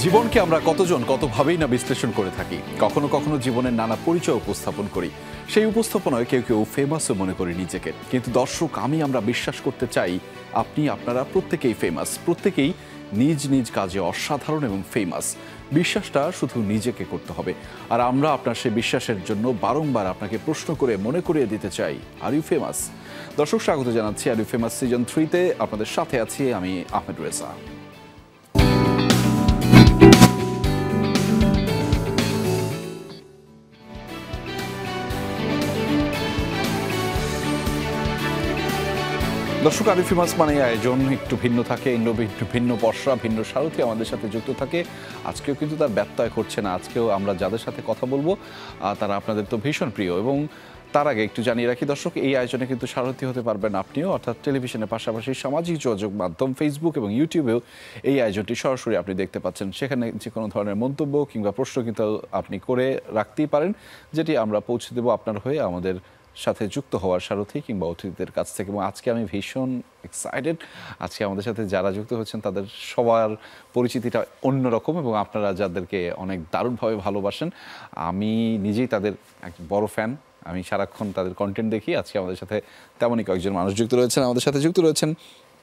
জীবনকে আমরা কতজন কতভাবেই না বিশ্লেষণ করে থাকি, কখনো কখনো জীবনের নানা পরিচয় উপস্থাপন করি। সেই উপস্থাপনায় কেউ কেউ ফেমাসও মনে করি নিজেকে। কিন্তু দর্শক, আমরা বিশ্বাস করতে চাই আপনারা প্রত্যেকেই ফেমাস, প্রত্যেকেই নিজ নিজ কাজে অসাধারণ এবং ফেমাস। বিশ্বাসটা শুধু নিজেকে করতে হবে, আর আমরা আপনার সেই বিশ্বাসের জন্য বারংবার আপনাকে প্রশ্ন করে মনে করিয়ে দিতে চাই, আর ইউ ফেমাস? দর্শক, স্বাগত জানাচ্ছি আর ইউ ফেমাস সিজন 3-তে। আপনাদের সাথে আছি আমি আহমেদ রেজা। দর্শক, আর ইউ ফেমাস মানে আয়োজন একটু ভিন্ন থাকে, একটু ভিন্ন পসরা, ভিন্ন সারথি আমাদের সাথে যুক্ত থাকে। আজকেও কিন্তু তার ব্যত্যয় করছে না। আজকেও আমরা যাদের সাথে কথা বলবো তারা আপনাদের তো ভীষণ প্রিয়। এবং তার আগে একটু জানিয়ে রাখি দর্শক, এই আয়োজনে কিন্তু সারথি হতে পারবেন আপনিও, অর্থাৎ টেলিভিশনের পাশাপাশি সামাজিক যোগাযোগ মাধ্যম ফেসবুক এবং ইউটিউবেও এই আয়োজনটি সরাসরি আপনি দেখতে পাচ্ছেন। সেখানে যে কোনো ধরনের মন্তব্য কিংবা প্রশ্ন কিন্তু আপনি করে রাখতেই পারেন, যেটি আমরা পৌঁছে দেবো আপনার হয়ে আমাদের সাথে যুক্ত হওয়ার সারথি কিংবা অতিথিদের কাছ থেকে। এবং আজকে আমি ভীষণ এক্সাইটেড। আজকে আমাদের সাথে যারা যুক্ত হচ্ছেন তাদের সবার পরিচিতিটা অন্যরকম, এবং আপনারা যাদেরকে অনেক দারুণভাবে ভালোবাসেন, আমি নিজেই তাদের এক বড় ফ্যান। আমি সারাক্ষণ তাদের কন্টেন্ট দেখি। আজকে আমাদের সাথে তেমনই কয়েকজন মানুষ যুক্ত রয়েছেন। আমাদের সাথে যুক্ত রয়েছেন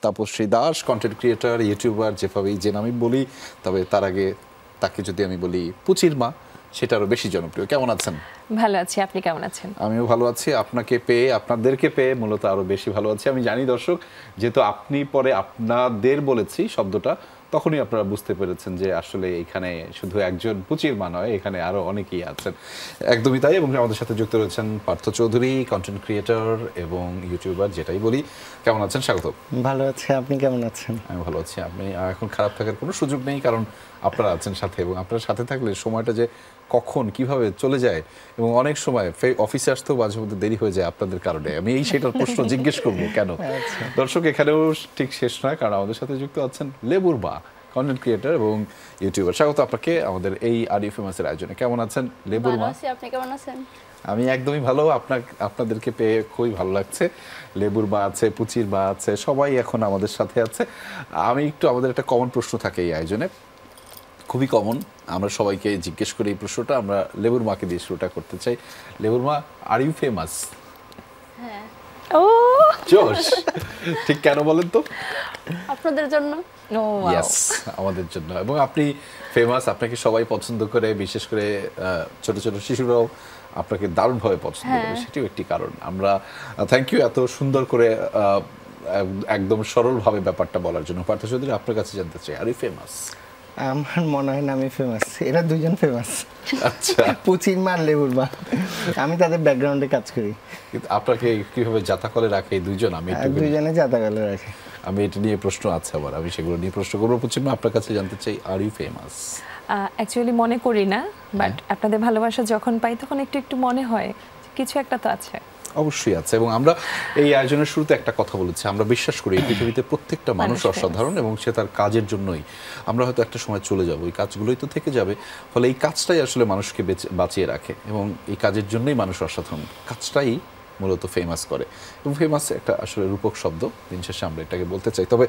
তাপশ্রী দাস, কন্টেন্ট ক্রিয়েটর, ইউটিউবার, যেভাবেই যে নামই বলি। তবে তার আগে তাকে যদি আমি বলি পুচির মা, সেটা আরও বেশি জনপ্রিয়। কেমন আছেন? ভালো আছি, আপনি কেমন আছেন? আমিও ভালো আছি। আপনাকে পেয়ে, আপনাদেরকে পেয়ে মূলত আরও বেশি ভালো আছি। আমি জানি দর্শক, যেহেতু আপনি পরে আপনাদের বলেছি শব্দটা, তখনই আপনারা বুঝতে পেরেছেন যে আসলে এখানে শুধু একজন পুচির মা নয়, এখানে আরও অনেকেই আছেন। একদমই তাই। এবং আমাদের সাথে যুক্ত রয়েছেন পার্থ চৌধুরী, কন্টেন্ট ক্রিয়েটর এবং ইউটিউবার, যেটাই বলি। কেমন আছেন? স্বাগত। ভালো আছি, আপনি কেমন আছেন? আমি ভালো আছি। আপনি এখন খারাপ থাকার কোনো সুযোগ নেই, কারণ আপনারা আছেন সাথে, এবং আপনার সাথে থাকলে সময়টা যে কখন কিভাবে চলে যায়, এবং অনেক সময় অফিসে আসতেও মাঝে মধ্যে দেরি হয়ে যায় আপনাদের কারণে। আমি সেটার প্রশ্ন জিজ্ঞেস করবো কেন। দর্শক, এখানেও ঠিক শেষ নয়, কারণ আমাদের সাথে যুক্ত আছেন লেবুর মা, কন্টেন্ট ক্রিয়েটর এবং ইউটিউবার। স্বাগত আপনাকে আমাদের এই আর ইউ ফেমাসের আয়োজনে। কেমন আছেন লেবুর মা? আপনি কেমন আছেন? আমি একদমই ভালো। আপনাদেরকে পেয়ে খুবই ভালো লাগছে। লেবুর মা আছে, পুচির মা আছে, সবাই এখন আমাদের সাথে আছে। আমি একটু, আমাদের একটা কমন প্রশ্ন থাকে এই আয়োজনে, খুবই কমন। আমরা সবাইকে জিজ্ঞেস করি এই প্রশ্নটা। আমরা লেবুর মাকে দিয়ে শুরুটা করতে চাই। লেবুর মা, আর ইউ ফেমাস? হ্যাঁ। ও জোশ! ঠিক কেন বলেন তো? আপনাদের জন্য। ইয়েস, আমাদের জন্য। এবং আপনি ফেমাস, আপনাকে সবাই পছন্দ করে, বিশেষ করে ছোট ছোট শিশুরাও আপনাকে দারুণভাবে পছন্দ করে, সেটিও একটি কারণ। আমরা থ্যাংক ইউ এত সুন্দর করে একদম সরলভাবে ব্যাপারটা বলার জন্য। পার্থ চৌধুরী, আপনার কাছে জানতে চাই, আর ইউ ফেমাস? আমার মনে হয় না আমি ফেমাস, এরা দুজন ফেমাস। আচ্ছা, পুচির মা, লেবুর মা, আমি তাদের ব্যাকগ্রাউন্ডে কাজ করি। কিন্তু আপনাকে কিভাবে জাতাকলে রাখে এই দুইজন? আমি দুজনে জাতাকলে রাখে। আমি এটা নিয়ে প্রশ্ন আছে আবার, আমি সেগুলো নিয়ে প্রশ্ন করবো। পুচির মা, আপনার কাছে জানতে চাই, আর ইউ ফেমাস? অ্যাকচুয়ালি মনে করি না, বাট আপনাদের ভালোবাসা যখন পাই তখন একটু একটু মনে হয় কিছু একটা তো আছে। অবশ্যই আছে। এবং আমরা এই আয়োজনের শুরুতে একটা কথা বলেছি, আমরা বিশ্বাস করি এই পৃথিবীতে প্রত্যেকটা মানুষ অসাধারণ, এবং সে তার কাজের জন্যই। আমরা হয়তো একটা সময় চলে যাব, এই কাজগুলোই তো থেকে যাবে। ফলে এই কাজটাই আসলে মানুষকে বাঁচিয়ে রাখে, এবং এই কাজের জন্যই মানুষ অসাধারণ। কাজটাই মূলত ফেমাস করে, এবং ফেমাস একটা আসলে রূপক শব্দ। দিন শেষে আমরা এটাকে বলতে চাই। তবে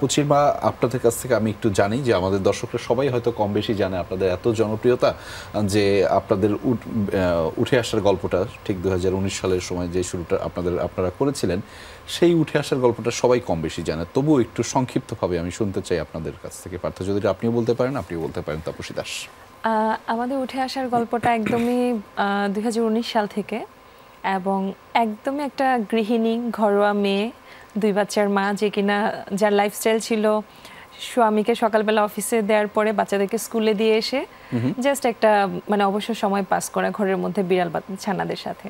পুচির মা, আপনাদের কাছ থেকে আমি একটু জানি, যে আমাদের দর্শকরা সবাই হয়তো কম বেশি জানে আপনাদের এত জনপ্রিয়তা, যে আপনাদের উঠে আসার গল্পটা ঠিক 2019 সালের সময় যে শুরুটা আপনারা করেছিলেন, সেই উঠে আসার গল্পটা সবাই কম বেশি জানে। তবুও একটু সংক্ষিপ্তভাবে আমি শুনতে চাই আপনাদের কাছ থেকে। পার্থ যদি আপনিও বলতে পারেন, আপনিও বলতে পারেন তাপসী দাস। আমাদের উঠে আসার গল্পটা একদমই 2019 সাল থেকে, এবং একদমই একটা গৃহিণী, ঘরোয়া মেয়ে, 2 বাচ্চার মা, যে কিনা যার লাইফস্টাইল ছিল স্বামীকে সকালবেলা অফিসে দেওয়ার পরে বাচ্চাদেরকে স্কুলে দিয়ে এসে জাস্ট একটা অবসর সময় পাস করা ঘরের মধ্যে বিড়াল ছানাদের সাথে।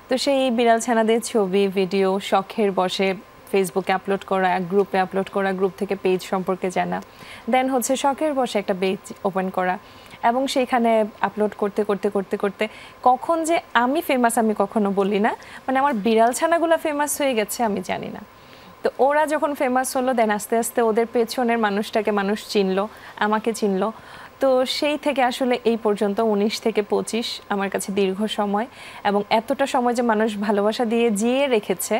তো সেই বিড়াল ছানাদের ছবি, ভিডিও শখের বসে ফেসবুকে আপলোড করা, গ্রুপে আপলোড করা, গ্রুপ থেকে পেজ সম্পর্কে জানা, দেন হচ্ছে শখের বসে একটা পেজ ওপেন করা, এবং সেইখানে আপলোড করতে করতে করতে করতে কখন যে আমি ফেমাস আমি কখনো বলি না, আমার বিড়াল ছানাগুলো ফেমাস হয়ে গেছে আমি জানি না। তো ওরা যখন ফেমাস হলো, দেন আস্তে আস্তে ওদের পেছনের মানুষটাকে মানুষ চিনলো, আমাকে চিনলো। তো সেই থেকে আসলে এই পর্যন্ত 19 থেকে 25 আমার কাছে দীর্ঘ সময়, এবং এতটা সময় যে মানুষ ভালোবাসা দিয়ে জিয়ে রেখেছে,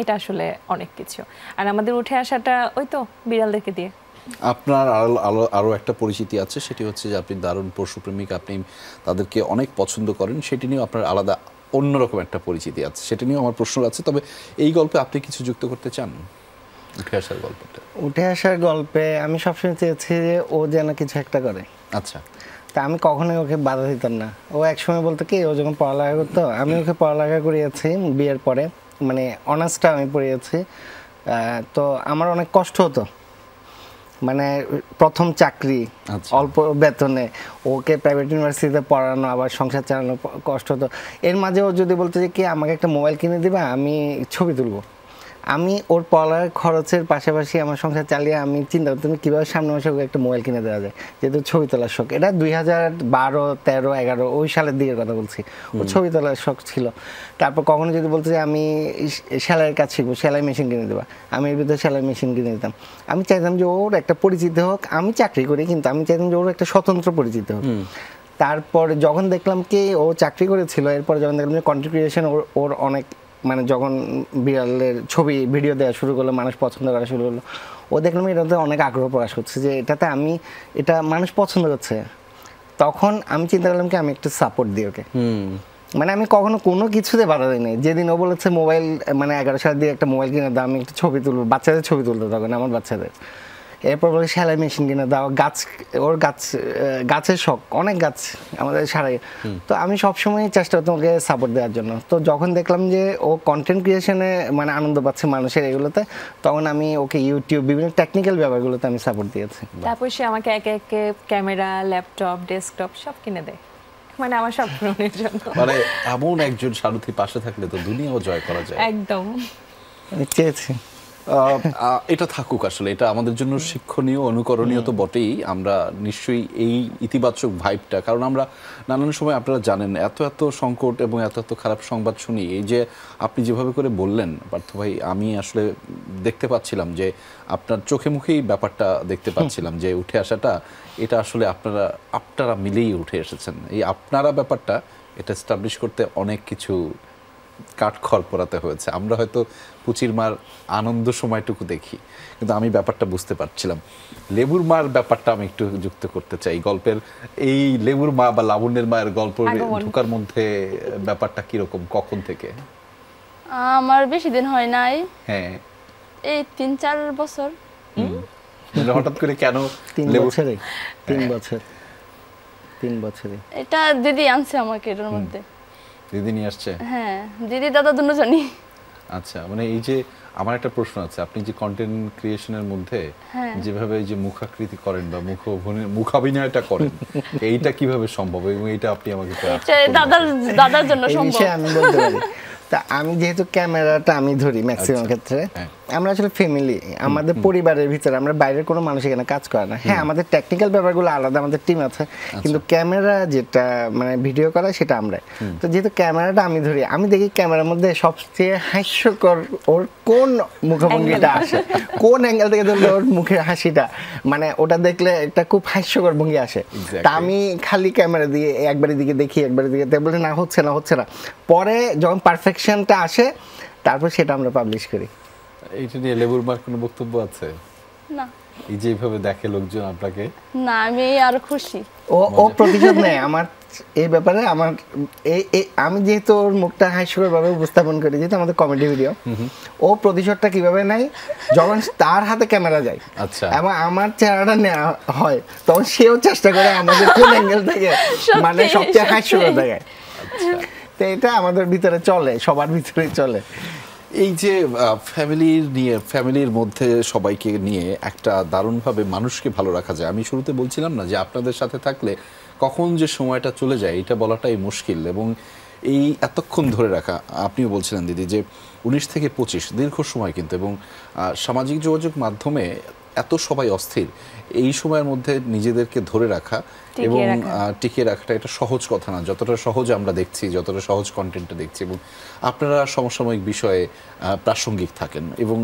এটা আসলে অনেক কিছু। আর আমাদের উঠে আসাটা ওই তো বিড়ালদেরকে দিয়ে। আপনার আরও একটা পরিচিতি আছে, সেটি হচ্ছে যে আপনি দারুণ পশুপ্রেমিক, আপনি তাদেরকে অনেক পছন্দ করেন, সেটি নিয়েও আপনার আলাদা অন্যরকম একটা পরিচিতি আছে, সেটা নিয়েও আমার প্রশ্ন আছে। তবে এই গল্পে আপনি কিছু যুক্ত করতে চান? উঠে আসার গল্পটা, উঠে আসার গল্পে আমি সবসময় চেয়েছি যে ও যেন কিছু একটা করে। আচ্ছা। তা আমি কখনোই ওকে বাধা দিতাম না। ও একসময় বলতো কি, ও যখন পড়ালেখা করতো, আমি ওকে পড়ালেখা করিয়েছি বিয়ের পরে, মানে অনার্সটা আমি পড়িয়েছি। তো আমার অনেক কষ্ট হতো, মানে প্রথম চাকরি, আচ্ছা। অল্প বেতনে ওকে প্রাইভেট ইউনিভার্সিটিতে পড়ানো, আবার সংসার চালানো কষ্ট হতো। এর মাঝে ও যদি বলতো যে কি আমাকে একটা মোবাইল কিনে দিবা, আমি ছবি তুলবো, আমি ওর পড়ার খরচের পাশাপাশি আমার সংসার চালিয়ে আমি চিন্তা করতাম কীভাবে সামনে মাসে ওকে একটা মোবাইল কিনে দেওয়া যায়, যেহেতু ছবি তোলার শখ। এটা 2012, 13, 11 ওই সালের দিকের কথা বলছি। ও ছবি তোলার শখ ছিল। তারপর কখনো যদি বলতো যে আমি সেলাইয়ের কাজ শিখবো, সেলাই মেশিন কিনে দেবা, আমি এর ভিতরে সেলাই মেশিন কিনে দিতাম। আমি চাইতাম যে ওর একটা পরিচিতি হোক, আমি চাকরি করি কিন্তু আমি চাইতাম যে ওর একটা স্বতন্ত্র পরিচিতি হোক। তারপর যখন দেখলাম কি ও চাকরি করেছিল, এরপর যখন দেখলাম যে কন্টেন্ট ক্রিয়েশন ওর অনেক, মানে যখন বিড়ালের ছবি ভিডিও দেওয়া শুরু করলো, মানুষ পছন্দ করা শুরু করলো, ও দেখলাম এটাতে অনেক আগ্রহ প্রকাশ করছে, যে এটা মানুষ পছন্দ করছে। তখন আমি চিন্তা করলাম কি আমি একটু সাপোর্ট দিই ওকে। মানে আমি কখনো কোনো কিছুতে বাধা দিই নাই। যেদিন ও বলেছে মোবাইল, মানে 11 সাল দিয়ে একটা মোবাইল কিনে দাও, আমি একটা ছবি তুলবো, বাচ্চাদের ছবি তুলতো তখন, আমার বাচ্চাদের। এরপর বলে সেলাই মেশিন কিনে দাও, গাছের শখ, অনেক গাছ আমাদের সারাই। তো আমি সবসময় চেষ্টা করতাম ওকে সাপোর্ট দেওয়ার জন্য। তো যখন দেখলাম যে ও কন্টেন্ট ক্রিয়েশনে মানে আনন্দ পাচ্ছে মানুষের এগুলোতে, তখন আমি ওকে ইউটিউব বিভিন্ন টেকনিক্যাল ব্যাপারগুলোতে আমি সাপোর্ট দিয়েছি। তারপর সে আমাকে একে একে ক্যামেরা, ল্যাপটপ, ডেস্কটপ সব কিনে দেয়, মানে আমার সব পূরণের জন্য। মানে এমন একজন সারথি পাশে থাকলে তো দুনিয়াও জয় করা যায়। একদম আমি চেয়েছি এটা থাকুক, আসলে এটা আমাদের জন্য শিক্ষণীয়, অনুকরণীয় তো বটেই। আমরা নিশ্চয়ই এই ইতিবাচক ভাইবটা, কারণ আমরা নানান সময় আপনারা জানেন এত এত সংকট এবং এত এত খারাপ সংবাদ শুনি। এই যে আপনি যেভাবে করে বললেন পার্থ ভাই, আমি আসলে দেখতে পাচ্ছিলাম যে আপনার চোখে মুখেই ব্যাপারটা দেখতে পাচ্ছিলাম যে উঠে আসাটা এটা আসলে আপনারা মিলেই উঠে এসেছেন। এই আপনারা ব্যাপারটা এটা এস্টাবলিশ করতে অনেক কিছু কাঠখড় পোড়াতে হয়েছে। আমরা হয়তো পুচির মার আনন্দ সময়টুকু দেখি, কিন্তু আমি ব্যাপারটা বুঝতে পারছিলাম। লেবুর মার ব্যাপারটা আমি একটু যুক্ত করতে চাই গল্পের। এই লেবুর মা বা লাবণ্যের মায়ের গল্প ঢোকার মধ্যে ব্যাপারটা কিরকম, কখন থেকে? আমার বেশি দিন হয় নাই, হ্যাঁ এই 3-4 বছর। হঠাৎ করে কেন 3 লেবু? বছরে 3 বছরে এটা দিদি আনছে আমাকে এর মধ্যে। দিদি নিয়ে আসছে? হ্যাঁ, দিদি দাদা দুজনই। আচ্ছা, মানে এই যে আমার একটা প্রশ্ন আছে, আপনি যে কন্টেন্ট ক্রিয়েশনের মধ্যে যেভাবে এই যে মুখাকৃতি করেন বা মুখাভিনয়টা করেন, এইটা কিভাবে সম্ভব এবং এইটা আপনি আমাকে দাদার জন্য এই সম্ভব। বিষয়ে আমি বলতে পারি। তা আমি যেহেতু ক্যামেরাটা আমি ধরি ম্যাক্সিমাম ক্ষেত্রে, আমরা আসলে ফ্যামিলি, আমাদের পরিবারের ভিতরে, আমরা বাইরের কোনো মানুষ এখানে কাজ করে না। হ্যাঁ, আমাদের টেকনিক্যাল ব্যাপারগুলো আলাদা, আমাদের টিম আছে, কিন্তু ক্যামেরা যেটা মানে ভিডিও করা সেটা আমরা। তো যেহেতু ক্যামেরাটা আমি ধরি, আমি দেখি ক্যামেরার মধ্যে সবচেয়ে হাস্যকর ওর কোন মুখভঙ্গিটা আসে, কোন অ্যাঙ্গেল থেকে ধরলে ওর মুখের হাসিটা, মানে ওটা দেখলে একটা খুব হাস্যকর ভঙ্গি আসে। তা আমি খালি ক্যামেরা দিয়ে একবারের দিকে দেখি, একবারের দিকে বলে না হচ্ছে না, পরে যখন পারফেকশনটা আসে তারপর সেটা আমরা পাবলিশ করি। এইটা নিয়ে লেবুর মার কোনো বক্তব্য আছে? না, এই যে এইভাবে দেখে লোকজন আপনাকে? না, আমি আরো খুশি। ও প্রতিশোধ নেয় আমার এই ব্যাপারে। আমি যেহেতু ওর মুখটা হাস্যকর ভাবে উপস্থাপন করি, যেহেতু আমাদের কমেডি ভিডিও, ও প্রতিশোধটা কিভাবে নেয় যখন তার হাতে ক্যামেরা যায়, আচ্ছা, এবং আমার চেহারাটা নেওয়া হয়, তখন সেও চেষ্টা করে আমাদের কোন অ্যাঙ্গেল থেকে মানে সবচেয়ে হাস্যকর দেখায়। তো এটা আমাদের ভিতরে চলে, সবার ভিতরেই চলে। এই যে ফ্যামিলির মধ্যে সবাইকে নিয়ে একটা দারুণভাবে মানুষকে ভালো রাখা যায়। আমি শুরুতে বলছিলাম না যে আপনাদের সাথে থাকলে কখন যে সময়টা চলে যায় এটা বলাটাই মুশকিল, এবং এই এতক্ষণ ধরে রাখা, আপনিও বলছিলেন দিদি যে 19 থেকে 25 দীর্ঘ সময় কিন্তু, এবং সামাজিক যোগাযোগ মাধ্যমে এত সবাই অস্থির, এই সময়ের মধ্যে নিজেদেরকে ধরে রাখা এবং টিকিয়ে রাখাটা এটা সহজ কথা না। যতটা সহজ আমরা দেখছি, যতটা সহজ কন্টেন্টটা দেখছি, এবং আপনারা সমসাময়িক বিষয়ে প্রাসঙ্গিক থাকেন এবং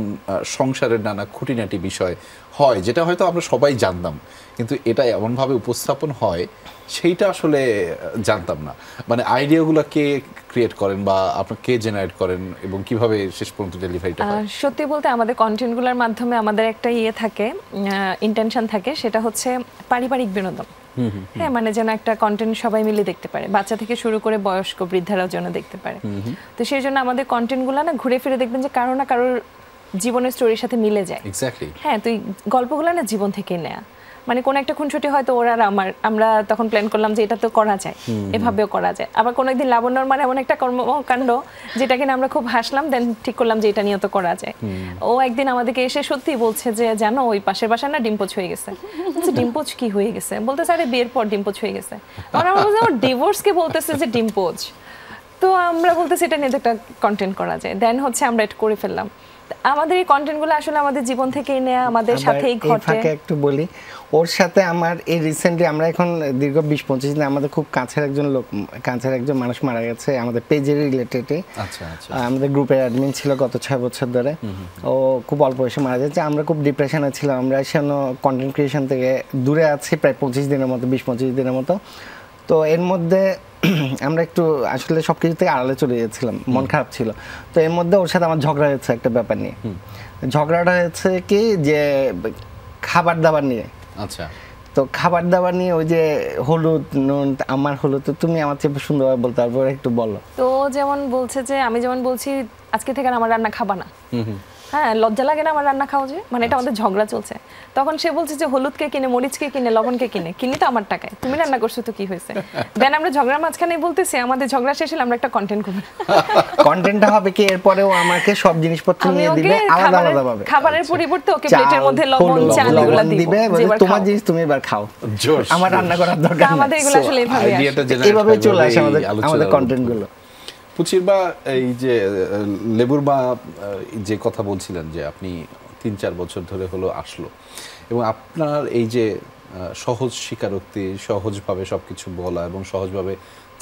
সংসারের নানা খুঁটিনাটি বিষয় হয়, যেটা হয়তো আমরা সবাই জানতাম, কিন্তু এটা এমনভাবে উপস্থাপন হয় সেইটা আসলে জানতাম না। মানে আইডিয়াগুলো কে ক্রিয়েট করেন বা আপনার কে জেনারেট করেন এবং কিভাবে শেষ পর্যন্ত ডেলিভারিটা হয়? সত্যি বলতে আমাদের কন্টেন্টগুলোর মাধ্যমে আমাদের একটা থাকে, ইন্টেনশন থাকে, সেটা হচ্ছে পারিবারিক বিনোদন। হ্যাঁ, মানে যেন একটা কন্টেন্ট সবাই মিলে দেখতে পারে, বাচ্চা থেকে শুরু করে বয়স্ক বৃদ্ধারাও যেন দেখতে পারে। তো সেই জন্য আমাদের কন্টেন্টগুলো না ঘুরে ফিরে দেখবেন যে কারো না কারোর জীবনের স্টোরির সাথে মিলে যায়। এক্স্যাক্টলি। হ্যাঁ, তো এই গল্পগুলো না জীবন থেকে নেয়া, মানে কোন একটা খুনসুটি হয়তো ওর আর আমরা তখন প্ল্যান করলাম যে এটা তো করা যায়, এভাবেও করা যায়। আবার কোনো একদিন লাবণ্যর মানে এমন একটা কর্মকাণ্ড যেটা কিনা আমরা খুব হাসলাম, দেন ঠিক করলাম যে এটা নিয়ে তো করা যায়। ও একদিন আমাদেরকে এসে সত্যি বলছে যে জানো ওই পাশের বাসায় না ডিম্পোচ হয়ে গেছে। ডিম্পোচ কি হয়ে গেছে? বলতে স্যার বিয়ের পর ডিম্পোচ হয়ে গেছে। আমরা বলছি ওর ডিভোর্সকে বলতেছে যে ডিম্পোচ। তো আমরা বলতেছি এটা নিয়ে একটা কন্টেন্ট করা যায়, দেন হচ্ছে আমরা এটা করে ফেললাম। আমাদের এই কন্টেন্টগুলো আসলে আমাদের জীবন থেকেই নেয়া, আমাদের সাথেই ঘটে। একটু বলি, ওর সাথে আমার এই রিসেন্টলি আমরা এখন দীর্ঘ 20-25 দিন আমাদের খুব কাছের একজন মানুষ মারা গেছে আমাদের পেজের রিলেটেডে। আচ্ছা আচ্ছা। আমাদের গ্রুপের অ্যাডমিন ছিল গত 6 বছর ধরে। ও খুব অল্প বয়সে মারা যাচ্ছে। আমরা খুব ডিপ্রেশনে ছিলাম, আমরা সেজন্য কন্টেন্ট ক্রিয়েশন থেকে দূরে আছি প্রায় 25 দিনের মতো, 20-25 দিনের মতো। তো এর মধ্যে আমরা একটু আসলে সবকিছু থেকে আড়ালে চলে গিয়েছিলাম, মন খারাপ ছিল। তো এর মধ্যে ওর সাথে আমার ঝগড়া হয়েছে একটা ব্যাপার নিয়ে। ঝগড়াটা হয়েছে কি যে খাবার দাবার নিয়ে। আচ্ছা। তো খাবার দাবার নিয়ে ওই যে হলুদ নুন, আমার হলুদ, তো তুমি আমার চেয়ে সুন্দরভাবে বলতে পারবো, একটু বলো। তো যেমন বলছে যে আমি যেমন বলছি আজকে থেকে আর আমার রান্না খাবা না, হ্যাঁ লজ্জা লাগে না আমার রান্না খাও যে, মানে এটা আমাদের ঝগড়া চলছে। তখন সে বলছে যে হলুদকে কিনে, মরিচকে কিনে, লবণকে কিনি তো আমার টাকায়, তুমি রান্না করছো তো কি হয়েছে। দেন আমরা ঝগড়ার মাঝখানেই বলতেছি আমাদের ঝগড়া শেষ হলে আমরা একটা কন্টেন্ট করব। কন্টেন্টটা হবে কি এরপরেও আমাকে সব জিনিসপত্র নিয়ে দিবে আলাদা আলাদা ভাবে, খাবারের পরিবর্তে ওকে প্লেটের মধ্যে লবণ চাল এগুলো দিবে, তোমার জিনিস তুমি এবার খাও, আমার রান্না করার দরকার নেই। আমাদের এগুলো আসলে এইভাবে চলে আসে আমাদের কন্টেন্টগুলো। পুচির বা এই যে লেবুর বা যে কথা বলছিলেন যে আপনি 3-4 বছর ধরে হলো আসলো, এবং আপনার এই যে সহজ স্বীকারোক্তি, সহজভাবে সবকিছু বলা এবং সহজভাবে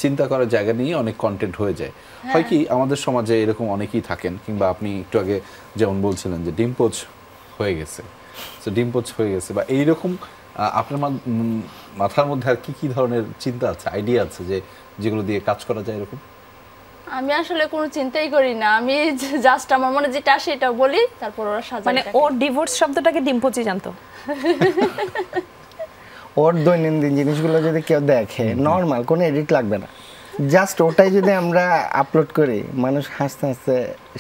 চিন্তা করার জায়গা নিয়ে অনেক কন্টেন্ট হয়ে যায়। হয় কি আমাদের সমাজে এরকম অনেকেই থাকেন, কিংবা আপনি একটু আগে যেমন বলছিলেন যে ডিম্পোচ হয়ে গেছে, তো ডিম্পোচ হয়ে গেছে বা এইরকম আপনার মাথার মধ্যে আর কি ধরনের চিন্তা আছে, আইডিয়া আছে যে যেগুলো দিয়ে কাজ করা যায় এরকম? আমি আসলে কোনো চিন্তাই করি না, আমি জাস্ট আমার মনে যেটা আসে এটা বলি, তারপর ওরা সাজায়। মানে ও ডিভোর্স শব্দটাকে ডিম্পোচি জানতো। ওর দৈনন্দিন জিনিসগুলো যদি কেউ দেখে, নর্মাল কোনো এডিট লাগবে না, জাস্ট ওটাই যদি আমরা আপলোড করি, মানুষ হাসতে হাসতে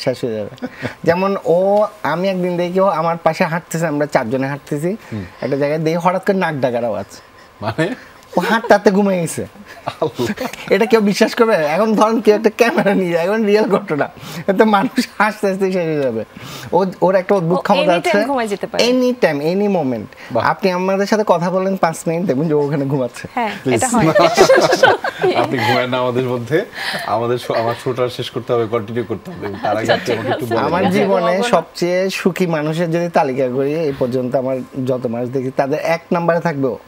শেষ হয়ে যাবে। যেমন আমি একদিন দেখি ও আমার পাশে হাঁটতেছে, আমরা 4 জনে হাঁটতেছি একটা জায়গায়, দেখি হঠাৎ করে নাক ডাকার আওয়াজ, মানে ও হাঁটতে ঘুমিয়ে গেছে। এটা কেউ বিশ্বাস করবে? এখন ধরেন কেউ একটা ক্যামেরা নিয়ে যায়, এখন রিয়েল ঘটনা, এতে মানুষ হাসতে হাসতে শেষ হয়ে যাবে। ওর একটা অদ্ভুত ক্ষমতা আছে, এনি টাইম এনি মোমেন্ট। আপনি আমাদের সাথে কথা বলেন 5 মিনিট, দেখবেন যে ওখানে ঘুমাচ্ছে। আপনি ঘুমায় না আমাদের মধ্যে, আমার শোটা শেষ করতে হবে, কন্টিনিউ করতে হবে। তার আগে আমার জীবনে সবচেয়ে সুখী মানুষের যদি তালিকা করি এই পর্যন্ত আমার যত মানুষ দেখি, তাদের 1 নম্বরে থাকবে ও।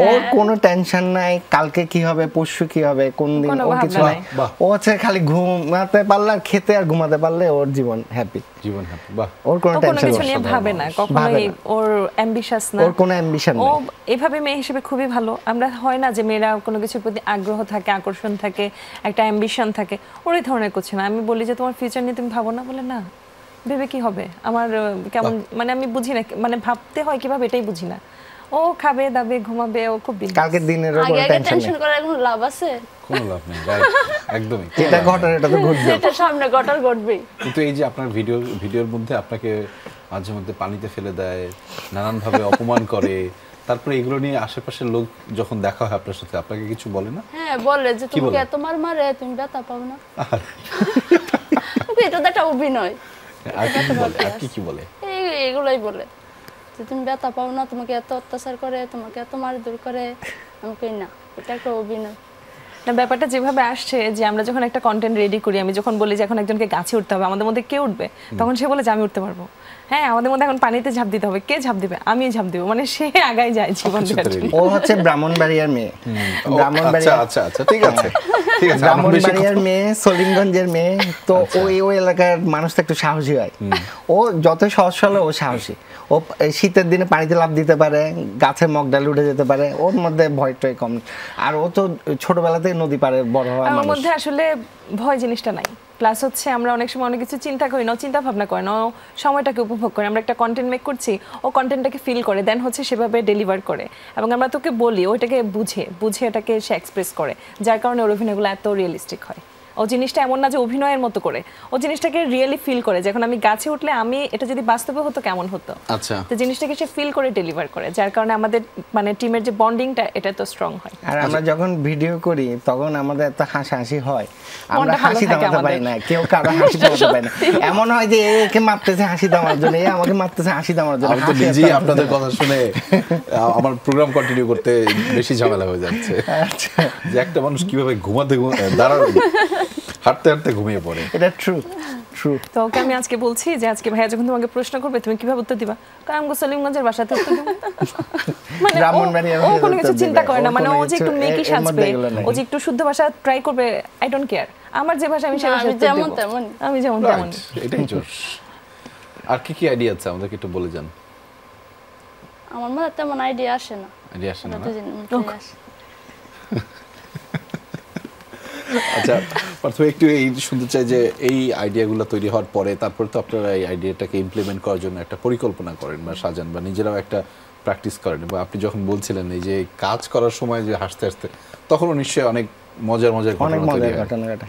ওর কোনো টেনশন নাই কালকে কি হবে, পরশু কি হবে, কোন দিন, ও কিছু নাই। ও হচ্ছে খালি ঘুমাতে পারলে আর খেতে আর ঘুমাতে পারলে ওর জীবন হ্যাপি, জীবন হ্যাপি। বাহ, ওর কোনো টেনশন নিয়ে ভাবে না কখনোই, ওর অ্যাম্বিশাস না, ওর কোনো অ্যাম্বিশন নেই। ও এভাবে মেয়ে হিসেবে খুবই ভালো। আমরা হয় না যে মেয়েরা কোনো কিছুর প্রতি আগ্রহ থাকে, আকর্ষণ থাকে, একটা অ্যাম্বিশন থাকে, ওর এই ধরনের করছে না। আমি বলি যে তোমার ফিউচার নিয়ে তুমি ভাবো না, বলে না ভেবে কি হবে, আমার কেমন, মানে আমি বুঝি না, মানে ভাবতে হয় কিভাবে এটাই বুঝি না। ও খাবে দাবে ঘুমাবে, ও খুব বিন্দাস। কালকে দিনের কোনো টেনশন করার কোনো লাভ আছে? কোনো লাভ নেই, একদমই। এটা ঘটে, এটা তো ঘটবে, এটা সামনে ঘটবেই। কিন্তু এই যে আপনার ভিডিওর মধ্যে আপনাকে মাঝে মধ্যে পানিতে ফেলে দেয়, নানান ভাবে অপমান করে, তারপরে এগুলো নিয়ে আশেপাশের লোক যখন দেখা হয় আপনার সাথে, আপনাকে কিছু বলে না? হ্যাঁ বলে যে তোমাকে এত মারে, তুমি ব্যথা পাও না। এটা তো একটা অভিনয়। আর কি বলে? এগুলাই বলে যে তুমি ব্যথা পাও না, তোমাকে এত অত্যাচার করে, তোমাকে এত মারধর করে। আমি কই না, এটা একটা অভিনয়। না, ব্যাপারটা যেভাবে আসছে যে আমরা যখন একটা কন্টেন্ট রেডি করি, আমি যখন বলি যে এখন একজনকে গাছে উঠতে হবে, আমাদের মধ্যে কে উঠবে, তখন সে বলে যে আমি উঠতে পারবো। হ্যাঁ, আমাদের মধ্যে এখন পানিতে ঝাঁপ দিতে হবে, কে ঝাঁপ দিবে, আমি ঝাঁপ দিব, মানে সে আগাই যায় জীবন। ও হচ্ছে ব্রাহ্মণবাড়িয়ার মেয়ে, ব্রাহ্মণবাড়িয়া। আচ্ছা আচ্ছা আচ্ছা, ঠিক আছে। ঠিক আছে, আমরা বেশি ব্রাহ্মণবাড়িয়ার মেয়ে, সলিমগঞ্জের মেয়ে, তো ওই এলাকার মানুষ তো একটু সাহসী হয়। ও যত সহজ সরল, ও সাহসী। ও শীতের দিনে পানিতে লাফ দিতে পারে, গাছে মগডাল উঠে যেতে পারে, ওর মধ্যে ভয়টাই কম। আর ও তো ছোটবেলা থেকে নদী পাড়ে বড় হওয়া আমার মানুষ। মধ্যে আসলে ভয় জিনিসটা নাই। প্লাস হচ্ছে আমরা অনেক সময় অনেক কিছু চিন্তা করি না, ও চিন্তা ভাবনা করে না, ও সময়টাকে উপভোগ করে। আমরা একটা কন্টেন্ট মেক করছি, ও কন্টেন্টটাকে ফিল করে, দেন হচ্ছে সেভাবে ডেলিভার করে। এবং আমরা তোকে বলি, ওইটাকে বুঝে এটাকে সে এক্সপ্রেস করে, যার কারণে ওর অভিনয়গুলো এত রিয়েলিস্টিক হয়। ও জিনিসটা এমন না যে অভিনয়ের মতো করে, ও জিনিসটাকে রিয়েলি ফিল করে। যখন আমি গাছে উঠলে আমি এটা যদি বাস্তবে হতো কেমন হতো, আচ্ছা, তো জিনিসটাকে সে ফিল করে ডেলিভার করে, যার কারণে আমাদের মানে টিমের যে বন্ডিংটা এটা তো স্ট্রং হয়। আর আমরা যখন ভিডিও করি তখন আমাদের এত হাসাহাসি হয়, আমরা মনটা ভালো হাসি থাকে থামাতে পারি না, কেউ কারো হাসি থামাতে পারি না। এমন হয় যে একে মারতেছে হাসি থামানোর জন্য, এ আমাকে মারতেছে হাসি থামানোর জন্য। আমি তো নিজেই আপনাদের কথা শুনে আমার প্রোগ্রাম কন্টিনিউ করতে বেশি ঝামেলা হয়ে যাচ্ছে। যে একটা মানুষ কিভাবে দাঁড়ানো, হাঁটতে হাঁটতে ঘুমিয়ে পড়ে। এটা ট্রু। তো ওকে আমি আজকে বলছি যে আজকে ভাইয়া যখন তোমাকে প্রশ্ন করবে তুমি কিভাবে উত্তর দিবা, কারণ আমি সলিমগঞ্জের বাসাতে উত্তর দেব। মানে ও কোনো কিছু চিন্তা করে না, মানে ও যে একটু মেকি সাজবে, ও যে একটু শুদ্ধ ভাষা ট্রাই করবে, আই ডোন্ট কেয়ার। আমার যে ভাষা আমি সে ভাষা উত্তর দেব, আমি যেমন তেমন। এটাই জোশ। আর কি কি আইডিয়া আছে আমাদেরকে একটু বলে যান। আমার মনে তেমন আইডিয়া আসে না। আইডিয়া আসে না? আসে। আচ্ছা, প্রথমে একটু এই শুনতে চাই যে এই আইডিয়াগুলো তৈরি হওয়ার পরে তারপর তো আপনারা এই আইডিয়াটাকে ইমপ্লিমেন্ট করার জন্য একটা পরিকল্পনা করেন বা সাজান বা নিজেরাও একটা প্র্যাকটিস করেন। বা আপনি যখন বলছিলেন এই যে কাজ করার সময় যে হাসতে হাসতে, তখনও নিশ্চয়ই অনেক মজার ঘটনা ঘটে।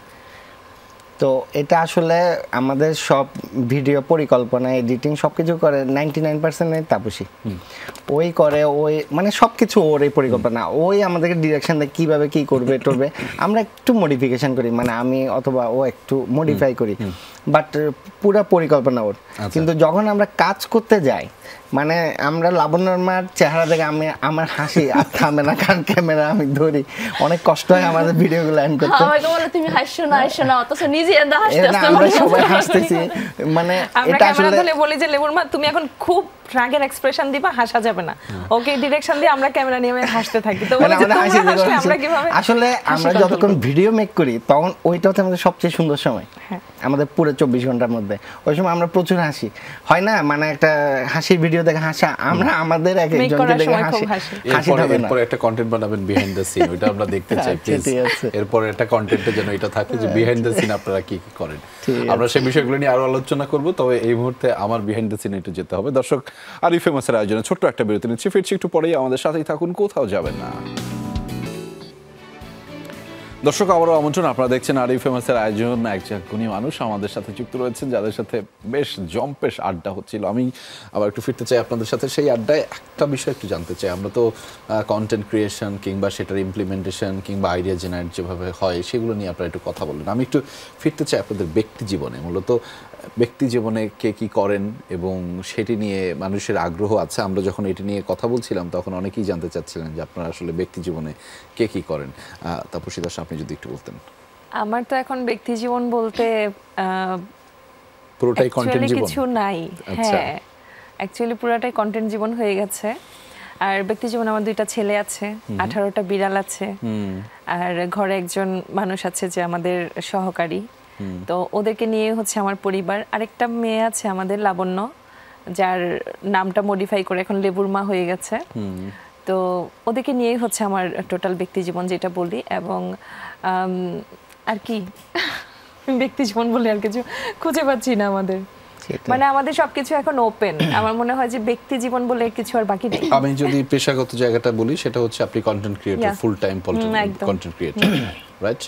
তো এটা আসলে আমাদের সব ভিডিও পরিকল্পনা, এডিটিং সবকিছু করে 99% তাপসী। ওই করে, ওই মানে সবকিছু ওর এই পরিকল্পনা। ওই আমাদেরকে ডিরেকশন দেয় কিভাবে কি করবে টরবে, আমরা একটু মডিফিকেশন করি, মানে আমি অথবা ও একটু মডিফাই করি, বাট পুরো পরিকল্পনা ওর। কিন্তু যখন আমরা কাজ করতে যাই, মানে আমরা লাবণ্যর মার চেহারা দেখে আমার হাসি আর থামে না, কারণ ক্যামেরা আমি ধরি, অনেক কষ্ট হয় আমাদের ভিডিওগুলো এন্ড করতে। আমাকে বলে তুমি হাসছো না অথচ নিজে এত হাসতেছ। আমরা সবাই হাসতেছি, মানে এটা আসলে আমরা বলি যে লেবুর মা তুমি এখন খুব রাগের এক্সপ্রেশন দিবা, হাসা যাবে না। ওকে ডিরেকশন দিয়ে আমরা ক্যামেরা নিয়ে হাসতে থাকি। তো বলে যে তোমরা হাসলে আমরা কিভাবে, আসলে আমরা যতক্ষণ ভিডিও মেক করি তখন ওইটা হচ্ছে আমাদের সবচেয়ে সুন্দর সময়, আমাদের পুরো 24 ঘন্টার মধ্যে। ওই সময় আমরা প্রচুর হাসি হয় না, মানে একটা হাসির ভিডিও দেখে হাসা, আমরা আমাদের এক একজনকে দেখে হাসি হবে না। এরপর একটা কন্টেন্ট বানাবেন বিহাইন্ড দ্য সিন, ওইটা আমরা দেখতে চাই প্লিজ। এরপর একটা কন্টেন্টে যেন এটা থাকে যে বিহাইন্ড দ্য সিন আপনারা কি কি করেন। আমরা সেই বিষয়গুলো নিয়ে আরো আলোচনা করব, তবে এই মুহূর্তে আমার বিহাইন্ড দ্য সিন একটু যেতে হবে। দর্শক, আরই ফেমাসের আয়োজনে ছোট্ট একটা বিরতি নিচ্ছি, ফিরছি একটু পরেই, আমাদের সাথেই থাকুন, কোথাও যাবেন না। দর্শক, আবারও আমন্ত্রণ, আপনারা দেখছেন আরই ফেমাসের আয়োজন। একজন গুণী মানুষ আমাদের সাথে যুক্ত রয়েছেন, যাদের সাথে বেশ জম্পেশ আড্ডা হচ্ছিল। আমি আবার একটু ফিরতে চাই আপনাদের সাথে সেই আড্ডায়। একটা বিষয় একটু জানতে চাই, আমরা তো কন্টেন্ট ক্রিয়েশন কিংবা সেটার ইমপ্লিমেন্টেশন কিংবা আইডিয়া জেনারেট যেভাবে হয় সেগুলো নিয়ে আপনারা একটু কথা বলেন। আমি একটু ফিরতে চাই আপনাদের ব্যক্তি জীবনে, মূলত ব্যক্তি জীবনে কে কী করেন এবং সেটি নিয়ে মানুষের আগ্রহ আছে। আমরা যখন এটি নিয়ে কথা বলছিলাম তখন অনেকেই জানতে চাচ্ছিলেন যে আপনারা আসলে ব্যক্তি জীবনে কে কী করেন। তাপসী দাস, আপনি যদি একটু বলতেন। আমার তো এখন ব্যক্তি জীবন বলতে পুরোটাই কন্টেন্ট জীবন, কিছু নাই। হ্যাঁ, অ্যাকচুয়ালি পুরোটাই কন্টেন্ট জীবন হয়ে গেছে। আর ব্যক্তি জীবনে আমার 2টা ছেলে আছে, 18টা বিড়াল আছে, আর ঘরে একজন মানুষ আছে যে আমাদের সহকারী। তো ওদেরকে নিয়ে হচ্ছে আমার পরিবার। আরেকটা মেয়ে আছে আমাদের, লাবণ্য, যার নামটা মডিফাই করে এখন লেবুর মা হয়ে গেছে। তো ওদেরকে নিয়েই হচ্ছে আমার টোটাল ব্যক্তি জীবন যেটা বলি। এবং আর কি ব্যক্তি জীবন বলে আর কিছু খুঁজে পাচ্ছি না আমাদের, মানে আমাদের সবকিছু এখন ওপেন। আমার মনে হয় যে ব্যক্তি জীবন বলে কিছু আর বাকি নেই। আমি যদি পেশাগত জায়গাটা বলি, সেটা হচ্ছে আপনি content creator, full time content creator, right?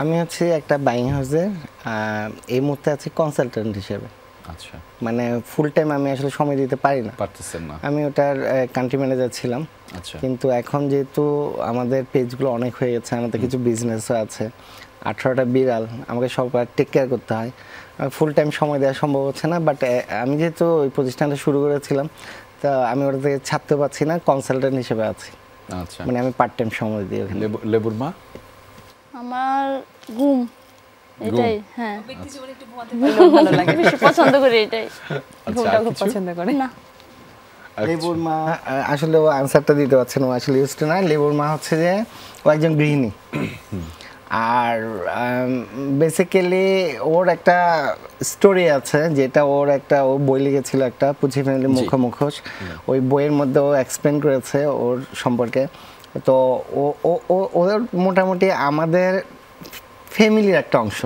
আমি হচ্ছে একটা বাইং হাউসের এই মুহূর্তে আছি কনসালটেন্ট হিসেবে। আচ্ছা, মানে ফুল টাইম আমি আসলে সময় দিতে পারি না, পারতেছেন না। আমি ওটার কান্ট্রি ম্যানেজার ছিলাম। আচ্ছা, কিন্তু এখন যেহেতু আমাদের পেজগুলো অনেক হয়ে গেছে, আমাদের কিছু বিজনেসও আছে, 18টা বিড়াল, আমাকে সব টেক কেয়ার করতে হয়, ফুল টাইম সময় দেওয়া সম্ভব হচ্ছে না। বাট আমি যেহেতু ওই প্রতিষ্ঠানটা শুরু করেছিলাম, তা আমি ওটা থেকে ছাড়তে পারছি না, কনসালটেন্ট হিসেবে আছি। আচ্ছা, মানে আমি পার্ট টাইম সময় দিই। লেবুর মা? আমার ঘুম, এটাই। হ্যাঁ, ব্যক্তি জীবনে একটু ঘুমাতে ভালো লাগে, বেশি পছন্দ করি এটাই। ঘুমটা খুব পছন্দ করে। না, লেবুর মা আসলে ও আনসারটা দিতে পারছে না, ও আসলে ইউজ টু না। লেবুর মা হচ্ছে যে ও একজন গৃহিণী, আর বেসিক্যালি ওর একটা স্টোরি আছে, যেটা ওর একটা ও বই লিখেছিল একটা, পুচি ফ্যামিলি মুখোশ। ওই বইয়ের মধ্যে ও এক্সপ্লেন করেছে ওর সম্পর্কে। তো ও ও ওদের মোটামুটি আমাদের ফ্যামিলির একটা অংশ,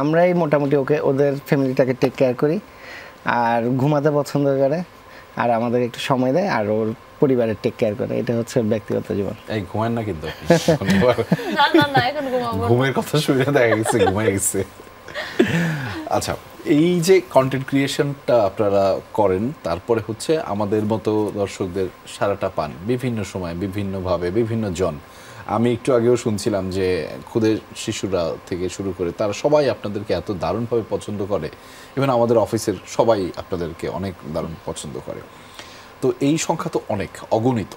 আমরাই মোটামুটি ওদের ফ্যামিলিটাকে টেক কেয়ার করি, আর ঘুমাতে পছন্দ করে, আর আমাদের একটু সময় দেয়, আর ওর পরিবারের টেক কেয়ার করে। এটা হচ্ছে ওর ব্যক্তিগত জীবন। এই ঘুমান না কিন্তু না না না, এখন ঘুমাবো না। ঘুমের কথা শুনে দেখা গেছে ঘুমাই গেছে। আচ্ছা, এই যে কন্টেন্ট ক্রিয়েশনটা আপনারা করেন, তারপরে হচ্ছে আমাদের মতো দর্শকদের সারাটা পান বিভিন্ন সময়, বিভিন্নভাবে, বিভিন্ন জন। আমি একটু আগেও শুনছিলাম যে খুদের শিশুরা থেকে শুরু করে তারা সবাই আপনাদেরকে এত দারুণভাবে পছন্দ করে, ইভেন আমাদের অফিসের সবাই আপনাদেরকে অনেক দারুণ পছন্দ করে। তো এই সংখ্যা তো অনেক, অগণিত।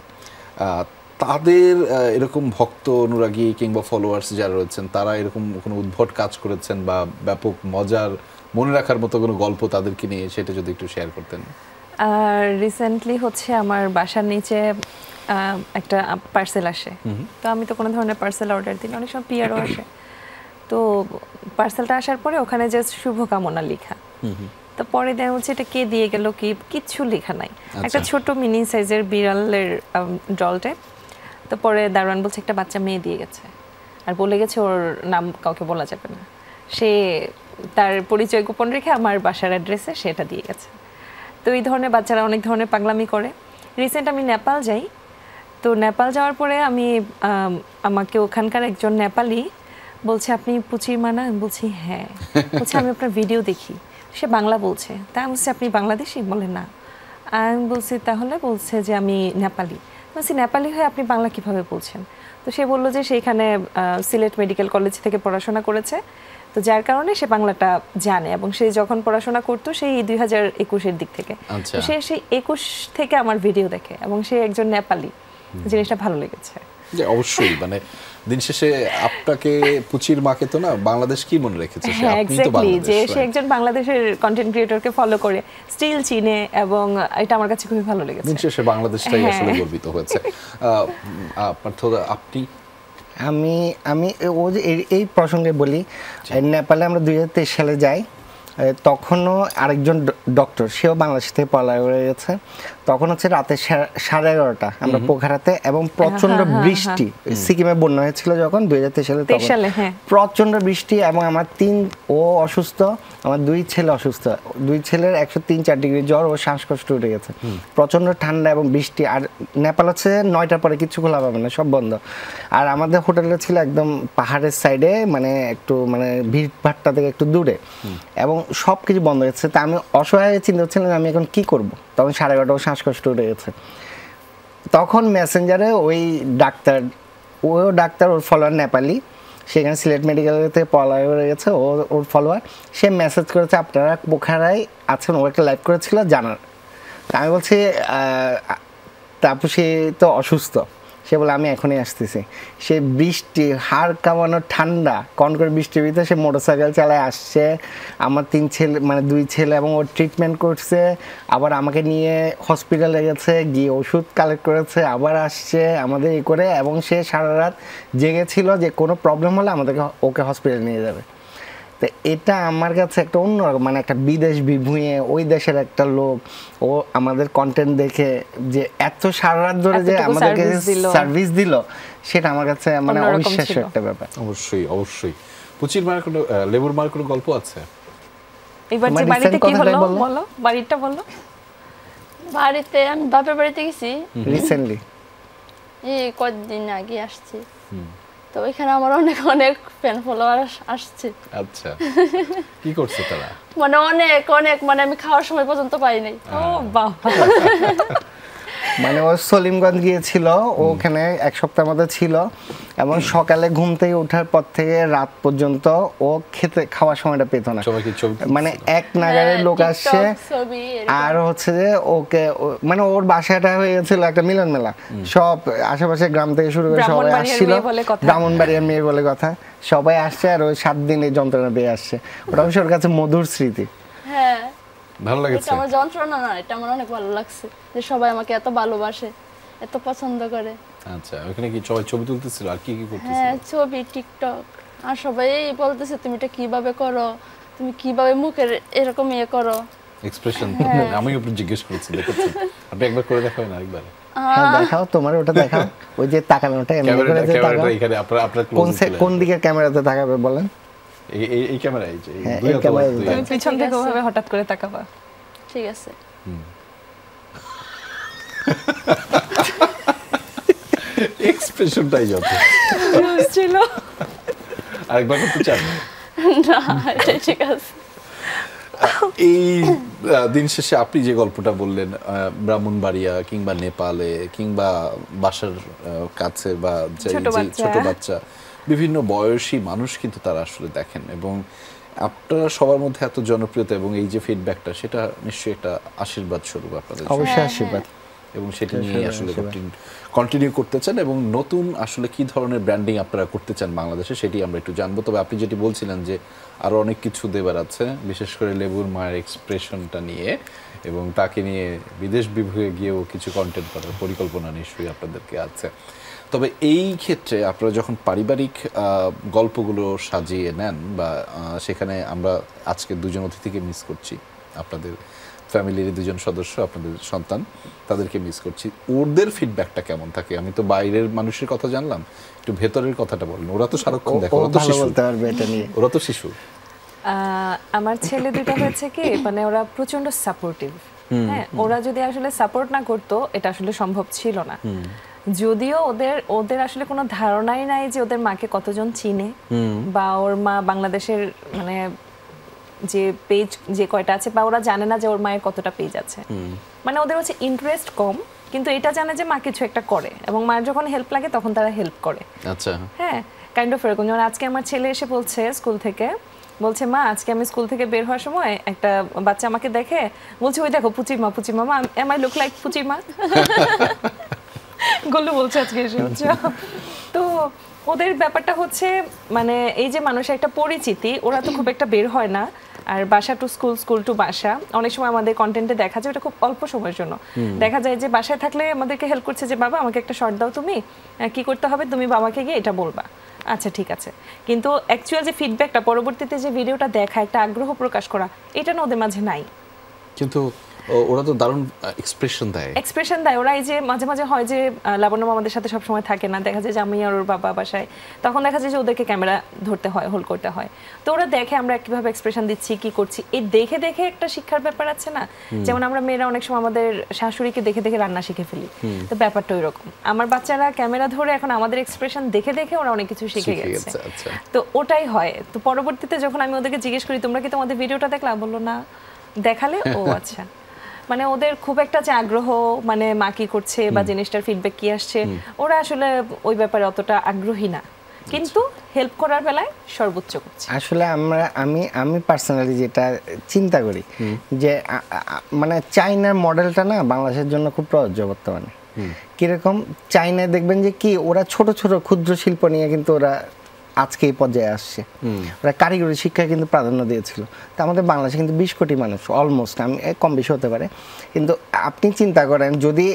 তাদের এরকম ভক্ত, অনুরাগী কিংবা ফলোয়ার্স যারা রয়েছেন, তারা এরকম কোনো উদ্ভট কাজ করেছেন বা ব্যাপক মজার, মনে রাখার মতো কোনো গল্প তাদেরকে নিয়ে, সেটা যদি একটু শেয়ার করতেন। রিসেন্টলি হচ্ছে আমার বাসার নিচে একটা পার্সেল আসে, তো আমি তো কোনো ধরনের পার্সেল অর্ডার দিই না, অনেক সময় পিআরও আসে। তো পার্সেলটা আসার পরে ওখানে যে শুভকামনা লেখা, তো পরে দেখা হচ্ছে এটা কে দিয়ে গেল, কি কিচ্ছু লেখা নাই, একটা ছোট মিনি সাইজের বিড়ালের ডলটে। তো পরে দারোয়ান বলছে একটা বাচ্চা মেয়ে দিয়ে গেছে, আর বলে গেছে ওর নাম কাউকে বলা যাবে না, সে তার পরিচয় গোপন রেখে আমার বাসার অ্যাড্রেসে সেটা দিয়ে গেছে। তো এই ধরনের বাচ্চারা অনেক ধরনের পাগলামি করে। রিসেন্ট আমি নেপাল যাই, তো নেপাল যাওয়ার পরে আমি আমাকে ওখানকার একজন নেপালি বলছে আপনি পুচির মা না? আমি বলছি হ্যাঁ। বলছে আমি আপনার ভিডিও দেখি। সে বাংলা বলছে, তাই আমি বলছি আপনি বাংলাদেশি? বলে না। আমি বলছি তাহলে? বলছে যে আমি নেপালি। বলছি নেপালি হয়ে আপনি বাংলা কিভাবে বলছেন? তো সে বললো যে সেইখানে সিলেট মেডিকেল কলেজ থেকে পড়াশোনা করেছে, তো যার কারণে সে বাংলাটা জানে, এবং সে যখন পড়াশোনা করতো সেই 2021-এর দিক থেকে, তো সে সেই 21 থেকে আমার ভিডিও দেখে, এবং সে একজন নেপালি। জিনিসটা ভালো লেগেছে। অবশ্যই, মানে দিন শেষে আপনাকে পুচির মাকে তো না, বাংলাদেশ কি মনে রেখেছে, হ্যাঁ এক্স্যাক্টলি, যে সে একজন বাংলাদেশের কন্টেন্ট ক্রিয়েটরকে ফলো করে, স্টিল চিনে, এবং এটা আমার কাছে খুবই ভালো লেগেছে। দিন শেষে বাংলাদেশটাই আসলে গর্বিত হয়েছে। আপনি? আমি ও যে এই প্রসঙ্গে বলি, নেপালে আমরা 2023 সালে যাই, তখনও আরেকজন ডক্টর, সেও বাংলাদেশ থেকে পড়ালেখা করে গেছে। তখন হচ্ছে রাতে 11:30 আমরা পোখারাতে, এবং প্রচন্ড বৃষ্টি, সিকিমে বন্যা হয়েছিল যখন 2023 সালে, প্রচন্ড বৃষ্টি, এবং আমার ও অসুস্থ, আমার 2 ছেলে অসুস্থ, 2 ছেলের 103-4 ডিগ্রি জ্বর, ও শ্বাসকষ্ট উঠে গেছে, প্রচন্ড ঠান্ডা এবং বৃষ্টি। আর নেপাল হচ্ছে 9টার পরে কিছু খোলা পাবে না, সব বন্ধ। আর আমাদের হোটেলটা ছিল একদম পাহাড়ের সাইডে, মানে একটু মানে ভিড়ভাট্টা থেকে একটু দূরে, এবং সব কিছু বন্ধ হয়েছে। তা আমি অসহায় চিন্তা করছিলাম আমি এখন কি করব। তখন 11:30 শ্বাসকষ্ট উঠে গেছে। তখন মেসেঞ্জারে ওই ডাক্তার, ওর ফলোয়ার নেপালি, সেখানে সিলেট মেডিকেলে থেকে পড়ালেখা করে গেছে, ওর ফলোয়ার, সে মেসেজ করেছে আপনারা পোখারায় আছেন, ও একটা লাইভ করেছিল জানার। আমি বলছি তারপর সে তো অসুস্থ, সে বলে আমি এখনই আসতেছি। সে বৃষ্টি, হাড় কামানো ঠান্ডা, কনকর বৃষ্টির ভিতরে সে মোটরসাইকেল চালায় আসছে, আমার 3 ছেলে, মানে 2 ছেলে, এবং ওর ট্রিটমেন্ট করছে, আবার আমাকে নিয়ে হসপিটালে গেছে, গিয়ে ওষুধ কালেক্ট করেছে, আবার আসছে আমাদের করে, এবং সে সারা রাত জেগেছিল যে কোনো প্রবলেম হলে ওকে হসপিটালে নিয়ে যাবে। তো এটা আমার কাছে একটা অন্যরকম, মানে একটা বিদেশ বিভুঁয়ে ওই দেশের একটা লোক, ও আমাদের কন্টেন্ট দেখে যে এত সারা রাত ধরে যে আমাদেরকে সার্ভিস দিল, সেটা আমার কাছে মানে অবিশ্বাস্য একটা ব্যাপার। অবশ্যই অবশ্যই। পুচির মার কোনো, লেবুর মার কোনো গল্প আছে? এবার যে বাড়িতে কি হলো বলো, বাড়িটা বলো। বাড়িতে আমি বাপের বাড়িতে গেছি রিসেন্টলি, এই কয়েকদিন আগে আসছি, তো ওইখানে আমার অনেক অনেক ফ্যান ফলোয়ার আসছে। আচ্ছা, কি করছে তারা? মানে অনেক অনেক, মানে আমি খাওয়ার সময় পর্যন্ত পাই নাই। ও বাবা। মানে ও সলিমগঞ্জ গিয়েছিল, ওখানে 1 সপ্তাহের মধ্যে ছিল, এবং সকালে ঘুম থেকে ওঠার পর থেকে রাত পর্যন্ত ও খাওয়ার সময়টা পেত না, মানে এক নাগারে লোক আসছে। আর হচ্ছে যে ওকে, মানে ওর বাসাটা হয়ে গেছিল একটা মিলন মেলা, সব আশেপাশে গ্রাম থেকে শুরু করে সবাই আসছিল, ব্রাহ্মণবাড়িয়ার মেয়ে বলে কথা, সবাই আসছে, আর ওই 7 দিন এই যন্ত্রণা পেয়ে আসছে। ওটা অবশ্য ওর কাছে মধুর স্মৃতি। হ্যাঁ, ভালো এটা লেগেছে? আমার যন্ত্রণা না, এটা আমার অনেক ভালো লাগছে যে সবাই আমাকে এত ভালোবাসে, এত পছন্দ করে। আচ্ছা, ওখানে কি সবাই ছবি তুলতেছিল আর কি কি করতেছিল? হ্যাঁ, ছবি, টিকটক, আর সবাই বলতেছে তুমি এটা কিভাবে করো, তুমি কিভাবে মুখের এরকম ইয়ে করো। এক্সপ্রেশন আমি একটু জিজ্ঞেস করেছি, দেখেছেন আপনি একবার করে দেখাবেন আরেকবার? হ্যাঁ দেখাও, তোমার ওটা দেখাও, ওই যে তাকানোটা এমনি করে যে তাকাও। ক্যামেরাটা এখানে আপনার কোন ক্লোজ কোন দিকের ক্যামেরাতে তাকাবে বলেন? এই ক্যামেরা, এই যে হ্যাঁ, দুই এই হাত ক্যামেরা দুই দিয়ে। হাত। তুমি পিছন থেকে ওভাবে হঠাৎ করে তাকাবা। ঠিক আছে। এক্সপ্রেশনটাই যত। ছিল আরেকবার করতে চান? না, এটা ঠিক আছে। এই দিন শেষে আপনি যে গল্পটা বললেন, ব্রাহ্মণবাড়িয়া কিংবা নেপালে কিংবা বাসার কাছে বা ছোট বাচ্চা, বিভিন্ন বয়সী মানুষ কিন্তু তারা আসলে দেখেন, এবং আপনারা সবার মধ্যে এত জনপ্রিয়তা এবং এই যে ফিডব্যাকটা, সেটা নিশ্চয়ই একটা আশীর্বাদ স্বরূপ আপনাদের জন্য। অবশ্যই আশীর্বাদ। এবং সেটা নিয়ে আসলে কন্টিনিউ করতে চান, এবং নতুন আসলে কি ধরনের ব্র্যান্ডিং আপনারা করতে চান বাংলাদেশে, সেটি আমরা একটু জানবো। তবে আপনি যেটি বলছিলেন যে আরো অনেক কিছু দেবার আছে, বিশেষ করে লেবুর মায়ের এক্সপ্রেশনটা নিয়ে, এবং তাকে নিয়ে বিদেশ বিভুঁয়ে গিয়েও কিছু কন্টেন্ট করার পরিকল্পনা নিশ্চয়ই আপনাদেরকে আছে। তবে এই ক্ষেত্রে আপনারা যখন পারিবারিক গল্পগুলো সাজিয়ে নেন, বা সেখানে আমরা আজকে দুজন অতিথিকে মিস করছি, আপনাদের ফ্যামিলির দুজন সদস্য, আপনাদের সন্তান, তাদেরকে মিস করছি। ওদের ফিডব্যাকটা কেমন থাকে? আমি তো বাইরের মানুষের কথা জানলাম, একটু ভেতরের কথাটা বলেন। ওরা তো সারাক্ষণ দেখে, ওরা তো শিশু, বলতে পারবে এটা নিয়ে। ওরা তো শিশু। আমার ছেলে দুটো হয়েছে কি, মানে ওরা প্রচন্ড সাপোর্টিভ। হ্যাঁ, ওরা যদি আসলে সাপোর্ট না করতো এটা আসলে সম্ভব ছিল না। যদিও ওদের আসলে কোনো ধারণাই নাই যে ওদের মাকে কতজন চিনে, বা ওর মা বাংলাদেশের মানে যে পেজ যে কয়টা আছে, বা ওরা জানে না যে ওর মায়ের কতটা পেজ আছে। মানে ওদের হচ্ছে ইন্টারেস্ট কম, কিন্তু এটা জানে যে মা কিছু একটা করে, এবং মায়ের যখন হেল্প লাগে তখন তারা হেল্প করে। আচ্ছা, হ্যাঁ, কাইন্ড অফ এরকম। যেমন আজকে আমার ছেলে এসে বলছে স্কুল থেকে, বলছে মা আজকে আমি স্কুল থেকে বের হওয়ার সময় একটা বাচ্চা আমাকে দেখে বলছে ওই দেখো পুচিমা, পুচিমা, মা এম আই লুক লাইক পুচিমা? গল্লু বলছে আজকে এসে, বুঝছো? তো ওদের ব্যাপারটা হচ্ছে মানে এই যে মানুষের একটা পরিচিতি, ওরা তো খুব একটা বের হয় না, আর বাসা টু স্কুল, স্কুল টু বাসা। অনেক সময় আমাদের কন্টেন্টে দেখা যায় ওটা খুব অল্প সময়ের জন্য দেখা যায় যে বাসায় থাকলে আমাদেরকে হেল্প করছে যে বাবা আমাকে একটা শর্ট দাও, তুমি কি করতে হবে তুমি বাবাকে গিয়ে এটা বলবা, আচ্ছা ঠিক আছে। কিন্তু অ্যাকচুয়াল যে ফিডব্যাকটা, পরবর্তীতে যে ভিডিওটা দেখা, একটা আগ্রহ প্রকাশ করা, এটা না ওদের মাঝে নাই। কিন্তু ওরা তো দারুণ এক্সপ্রেশন দেয়। ওরা এই যে মাঝে মাঝে হয় যে লাবণ্য আমাদের সাথে সবসময় থাকে না, দেখা যায় যে আমি আর ওর বাবা বাসায়, তখন দেখা যায় যে ওদেরকে ক্যামেরা ধরতে হয়, হোল্ড করতে হয়। তো ওরা দেখে আমরা কিভাবে এক্সপ্রেশন দিচ্ছি, কি করছি, এই দেখে দেখে একটা শিক্ষার ব্যাপার আছে না। যেমন আমরা মেয়েরা অনেক সময় আমাদের শাশুড়িকে দেখে দেখে রান্না শিখে ফেলি, তো ব্যাপারটা ওই রকম। আমার বাচ্চারা ক্যামেরা ধরে এখন আমাদের এক্সপ্রেশন দেখে দেখে ওরা অনেক কিছু শিখে গেছে। তো ওটাই হয়। তো পরবর্তীতে যখন আমি ওদেরকে জিজ্ঞেস করি তোমরা কি তোমাদের ভিডিওটা দেখলা, বললো না। দেখালে ও আচ্ছা। মানে ওদের খুব একটা যে আগ্রহ, মানে মা কি করছে বা জিনিসটার ফিডব্যাক কি আসছে, ওরা আসলে ওই ব্যাপারে অতটা আগ্রহী না, কিন্তু হেল্প করার বেলায় সর্বোচ্চ করছে। আসলে আমি পার্সোনালি যেটা চিন্তা করি যে মানে চাইনার মডেলটা না বাংলাদেশের জন্য খুব প্রযোজ্য বর্তমানে। কিরকম, চাইনায় দেখবেন যে কি ওরা ছোট ছোট ক্ষুদ্র শিল্প নিয়ে কিন্তু ওরা আজকে এই পর্যায়ে আসছে। ওরা কারিগরি শিক্ষায় কিন্তু প্রাধান্য দিয়েছিল। তো আমাদের বাংলাদেশে কিন্তু 20 কোটি মানুষ অলমোস্ট, আমি কম বেশি হতে পারে, কিন্তু আপনি চিন্তা করেন যদি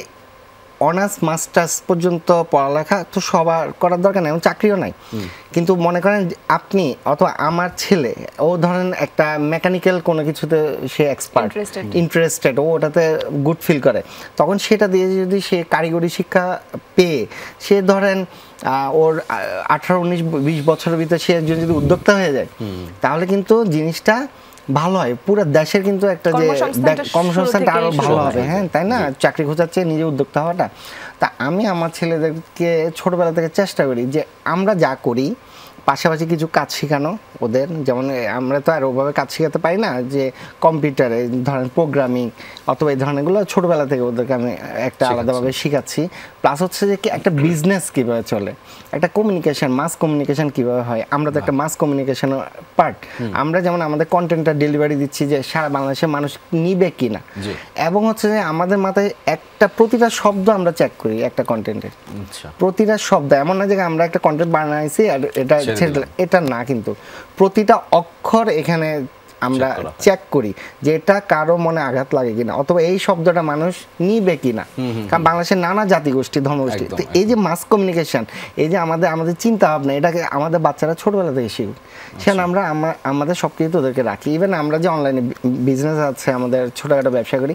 অনার্স মাস্টার্স পর্যন্ত পড়ালেখা তো সবার করার দরকার নেই, এমন চাকরিও নাই, কিন্তু মনে করেন আপনি অথবা আমার ছেলে, ও ধরেন একটা মেকানিক্যাল কোনো কিছুতে সে এক্সপার্ট, ইন্টারেস্টেড, ও ওটাতে গুড ফিল করে, তখন সেটা দিয়ে যদি সে কারিগরি শিক্ষা পেয়ে সে ধরেন ওর 18, 19, 20 বছরের ভিতরে সে যদি উদ্যোক্তা হয়ে যায়, তাহলে কিন্তু জিনিসটা ভালো হয়, পুরো দেশের কিন্তু একটা যে কর্মসংস্থানটা আরো ভালো হবে। হ্যাঁ, তাই না? চাকরি খোঁজার চেয়ে নিজে উদ্যোক্তা হওয়াটা। তা আমি আমার ছেলেদেরকে ছোটবেলা থেকে চেষ্টা করি যে আমরা যা করি পাশাপাশি কিছু কাজ শেখানো ওদের। যেমন আমরা তো আর ওভাবে কাজ শেখাতে পারি না যে কম্পিউটারে ধরেন প্রোগ্রামিং অথবা এই ধরনেরগুলো, ছোটবেলা থেকে ওদেরকে আমি একটা আলাদাভাবে শেখাচ্ছি। প্লাস হচ্ছে যে একটা বিজনেস কীভাবে চলে, একটা কমিউনিকেশন, মাস কমিউনিকেশন কীভাবে হয়, আমরা তো একটা মাস কমিউনিকেশনের পার্ট। আমরা যেমন আমাদের কন্টেন্টটা ডেলিভারি দিচ্ছি যে সারা বাংলাদেশের মানুষ নিবে কি না, এবং হচ্ছে যে আমাদের মাথায় একটা প্রতিটা শব্দ আমরা চেক করি একটা কন্টেন্টের, প্রতিটা শব্দ। এমন না যে আমরা একটা কন্টেন্ট বানাইছি আর এটা না, কিন্তু প্রতিটা অক্ষর এখানে আমরা Check করা হয়। চেক করি যে এটা কারো মনে আঘাত লাগে কিনা, অথবা এই শব্দটা মানুষ নিবে কিনা। কারণ বাংলাদেশের নানা জাতিগোষ্ঠী ধর্মগোষ্ঠী, একদম, তো এই যে মাস কমিউনিকেশন, এই যে আমাদের চিন্তা ভাবনা, এটাকে আমাদের বাচ্চারা ছোটবেলা থেকে শিখুক। সেখানে আমরা আমাদের সব কিছু ওদেরকে রাখি। ইভেন আমরা যে অনলাইনে বিজনেস আছে, আমাদের ছোটখাটো ব্যবসা করি,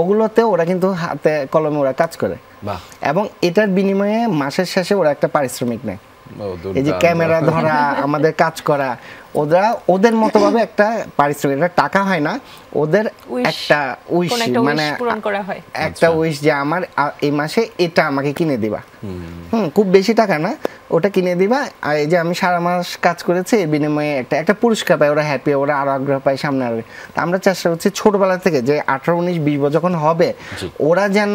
ওগুলোতে ওরা কিন্তু হাতে কলমে ওরা কাজ করে, বাহ। এবং এটার বিনিময়ে মাসের শেষে ওরা একটা পারিশ্রমিক নেয়। ও, এই যে দুর্দান্ত। ক্যামেরা ধরা, আমাদের কাজ করা, ওদের মতো ভাবে একটা পারিশ্রমিক, এটা টাকা হয় না, ওদের Wish, একটা উইশ, কোন একটা মানে wish পূরণ করা হয়। একটা উইশ যে আমার এই মাসে এটা আমাকে কিনে দিবা। খুব বেশি টাকা না, ওটা কিনে দিবা। আর এই যে আমি সারা মাস কাজ করেছি, এর বিনিময়ে একটা পুরস্কার পায়, ওরা হ্যাপি, ওরা আরো আগ্রহ পায় সামনে আরবে। তা আমরা চেষ্টা করছি ছোটবেলা থেকে যে 18, 19, 20 বছর যখন হবে, ওরা যেন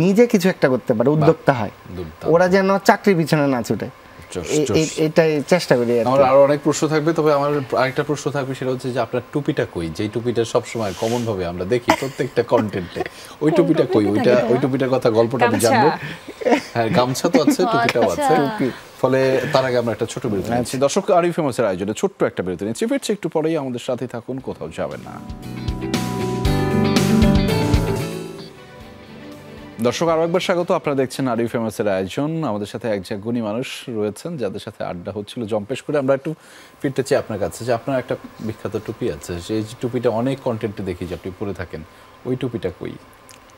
নিজে কিছু একটা করতে পারে, উদ্যোক্তা হয়, দুর্দান্ত। ওরা যেন চাকরির পিছনে না ছুটে। জোস, এ- জোস। এটাই চেষ্টা করি আর কি। আমার আরো অনেক প্রশ্ন থাকবে, তবে আমার আরেকটা প্রশ্ন থাকবে, সেটা হচ্ছে যে আপনার টুপিটা কই, যেই টুপিটা সবসময় কমন ভাবে আমরা দেখি প্রত্যেকটা কন্টেন্টে, ওই টুপিটা কই, ওই টুপিটার কথা, গল্পটা আমি গামছা। জানবো। হ্যাঁ, গামছা তো আছে, টুপিটাও আছে। আচ্ছা। ফলে তার আগে আমরা একটা ছোট বিরতি নিচ্ছি। দর্শক, আর ইউ ফেমাসের আয়োজনে ছোট্ট একটা বিরতি নিচ্ছি, ফিরছি একটু পরেই, আমাদের সাথে থাকুন, কোথাও যাবেন না। দর্শক, আরো একবার স্বাগত। আপনারা দেখছেন আর ইউ ফেমাসের আয়োজন। আমাদের সাথে একজন গুণী মানুষ রয়েছেন, যাদের সাথে আড্ডা হচ্ছিল জম্পেশ করে। আমরা একটু ফিরতে চাই আপনার কাছে, যে আপনার একটা বিখ্যাত টুপি আছে, সেই টুপিটা অনেক কন্টেন্টে দেখি যে আপনি পরে থাকেন, ওই টুপিটা কই?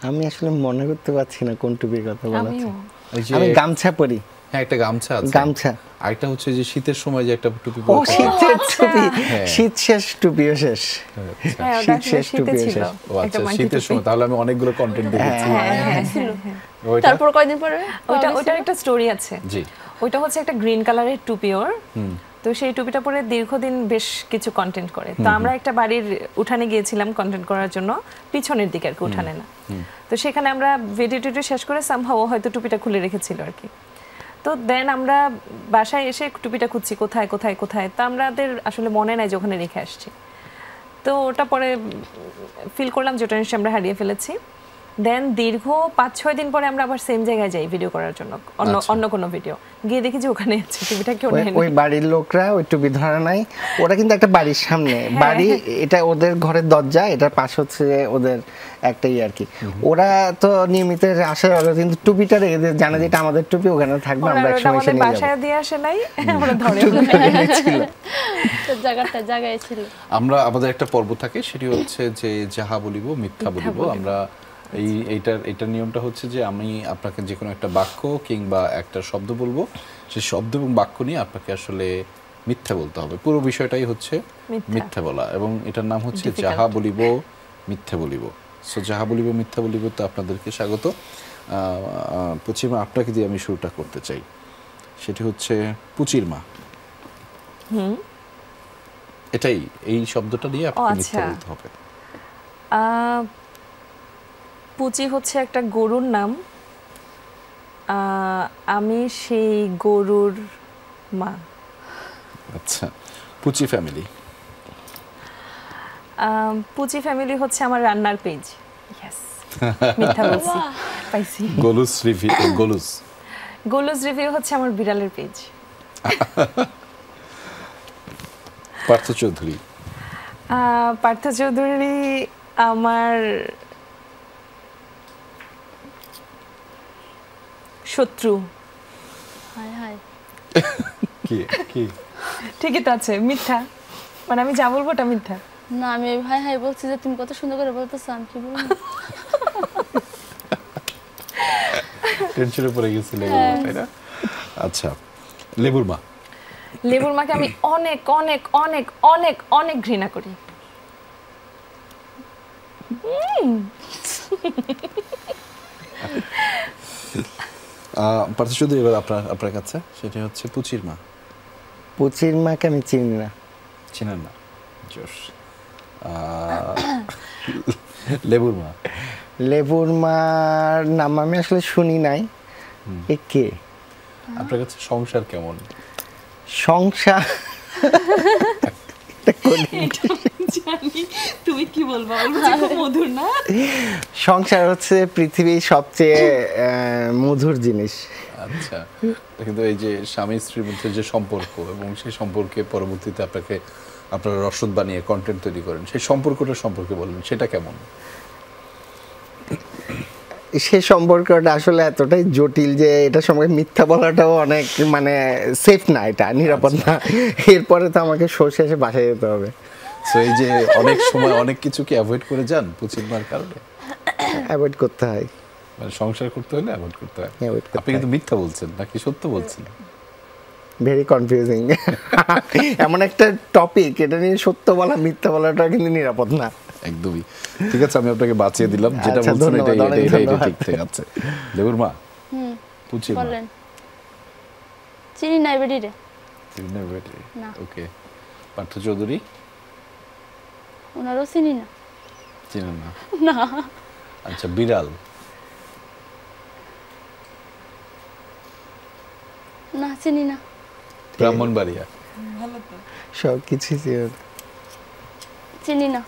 আমি আসলে মনে করতে পারছি না কোন টুপির কথা বলা আমিও। হচ্ছে। এই যে আমি গামছা পরি। হ্যাঁ, একটা গামছা আছে, গামছা। আরেকটা হচ্ছে যে শীতের সময় যে একটা টুপি ও, পরে থাকেন। শীতের টুপি, হ্যাঁ। শীত শেষ, টুপিও শেষ। হ্যাঁ, ওটা শীত আসলে শেষ, শীতে টুপিও ছিল। শেষ। ও আচ্ছা, একটা মাইকি শীতের টুপি। সময়, তাহলে আমি অনেকগুলো কন্টেন্ট দেখেছি। ছিল। ওইটা? তারপর কয়দিন পরে ওইটার একটা স্টোরি আছে। জি। ওইটা হচ্ছে একটা গ্রিন কালারের টুপি ওর। তো সেই টুপিটা পরে দীর্ঘদিন বেশ কিছু কন্টেন্ট করে। তো আমরা একটা বাড়ির উঠানে গিয়েছিলাম কন্টেন্ট করার জন্য, পিছনের দিকে আর কি, উঠানে না। তো সেখানে আমরা ভিডিও টিডিও শেষ করে সামহাও হয়তো টুপিটা খুলে রেখেছিল আর কি। তো দেন আমরা বাসায় এসে টুপিটা খুঁজছি, কোথায় কোথায় কোথায়। তো আমাদের আসলে মনে নাই যে ওখানে রেখে আসছি। তো ওটা পরে ফিল করলাম যে ওটা নিশ্চয়ই আমরা হারিয়ে ফেলেছি। দেন দীর্ঘ 5-6 দিন পরে আমরা আবার সেম জায়গায় যাই ভিডিও করার জন্য, অন্য কোনো ভিডিও, গিয়ে দেখি যে ওখানে আছে টুপিটা, কেউ নেই। ওই বাড়ির লোকরা ওই টুপি ধরে নাই। ওরা কিন্তু একটা বাড়ির সামনে বাড়ি, এটা ওদের ঘরের দরজা, এটার পাশ হচ্ছে ওদের একটাই আর কি। ওরা তো নিয়মিত আসে, ওরা কিন্তু টুপিটা রেখে দিয়ে জানে যে এটা আমাদের টুপি, ওখানে থাকবে, আমরা একসময় এসে আমাদের নিয়ে বাসায় যাবো। দিয়ে আসে নাই, আমরা ধরে ছিল। জায়গায় ছিল। আমরা আমাদের একটা পর্ব থাকে, সেটি হচ্ছে যে যাহা বলিব মিথ্যা বলিব। আমরা এইটার নিয়মটা হচ্ছে যে আমি আপনাকে যে কোনো একটা বাক্য কিংবা একটা শব্দ বলবো, সেই শব্দ এবং বাক্য নিয়ে আপনাকে আসলে মিথ্যা বলতে হবে। পুরো বিষয়টাই হচ্ছে মিথ্যা বলা, এবং এটার নাম হচ্ছে যাহা বলিব মিথ্যা বলিব। সো যাহা বলিব মিথ্যা বলিব, তো আপনাদেরকে স্বাগত। পুচিমা, আপনাকে দিয়ে আমি শুরুটা করতে চাই। সেটি হচ্ছে পুচির মা। এটাই, এই শব্দটা দিয়ে আপনাকে মিথ্যা আচ্ছা। বলতে হবে। পুচি হচ্ছে একটা গরুর নাম। আমি সেই গরুর মা। আচ্ছা, পুচি ফ্যামিলি। পুচি ফ্যামিলি হচ্ছে আমার রান্নার পেজ। ইয়েস, মিথ্যা বলছি, পাইছি। গোলুস রিভিউ, গোলুস। গোলুস রিভিউ হচ্ছে আমার বিড়ালের পেজ। পার্থ চৌধুরী। পার্থ চৌধুরী আমার শত্রু। হায় হায়। কি কি? ঠিকই তো আছে, মিথ্যা, মানে আমি যা বলবো ওটা মিথ্যা। না, আমি হাই হাই বলছি যে তুমি কত সুন্দর করে বলতেছো, আমি কি বলবো? টেনশনে পড়ে গেছি লেবুর মা, তাই না? আচ্ছা, লেবুর মা। লেবুর মাকে আমি অনেক অনেক অনেক অনেক অনেক ঘৃণা করি। পার্থ চৌধুরী, এবার আপনার কাছে, সেটা হচ্ছে পুচির মা। পুচির মাকে আমি চিনি না। চিনেন না? জোশ। লেবুর মা। লেবুর মার নাম আমি আসলে শুনি নাই। এ কে? আপনার কাছে সংসার কেমন? সংসার জানি তুমি কি বলবা, খুব মধুর না? সংসার হচ্ছে পৃথিবীর সবচেয়ে মধুর জিনিস। আচ্ছা, কিন্তু এই যে স্বামী স্ত্রীর মধ্যে যে সম্পর্ক, এবং সেই সম্পর্কে পরবর্তীতে আপনাকে আপনারা রসদ বানিয়ে কন্টেন্ট তৈরি করেন, সেই সম্পর্কটা সম্পর্কে বলবেন, সেটা কেমন? সে সম্পর্কটা আসলে এতটাই জটিল যে এটা সম্পর্কে মিথ্যা বলাটাও অনেক মানে সেফ না, এটা নিরাপদ না। এরপরে তো আমাকে শেষে বাসায় যেতে হবে। সো এই যে অনেক সময় অনেক কিছুকে অ্যাভয়েড করে যান পুচিরমার কারণে, অ্যাভয়েড করতে হয়, মানে সংসার করতে হলে অ্যাভয়েড করতে হয়। Avoid করতে আপনি কিন্তু মিথ্যা বলছেন নাকি সত্য বলছেন? Very confusing. এমন একটা টপিক, এটা নিয়ে সত্য বলা মিথ্যা বলাটা কিন্তু নিরাপদ না। একদমই ঠিক আছে, আমি আপনাকে বাঁচিয়ে দিলাম, যেটা আচ্ছা, বলছেন ধন্যবাদ, এটা অনেক এটা এটা ধন্যবাদ। ঠিক ঠিক আছে। লেবুর মা, পুচির মা, বলেন। চিনি নাই বেডি রে। না। ওকে। পার্থ চৌধুরী ওনারও চিনি না। চিনেন না? না। আচ্ছা, বিড়াল না চিনি না। ব্রাহ্মণবাড়িয়া সব কিছুই চিনি না।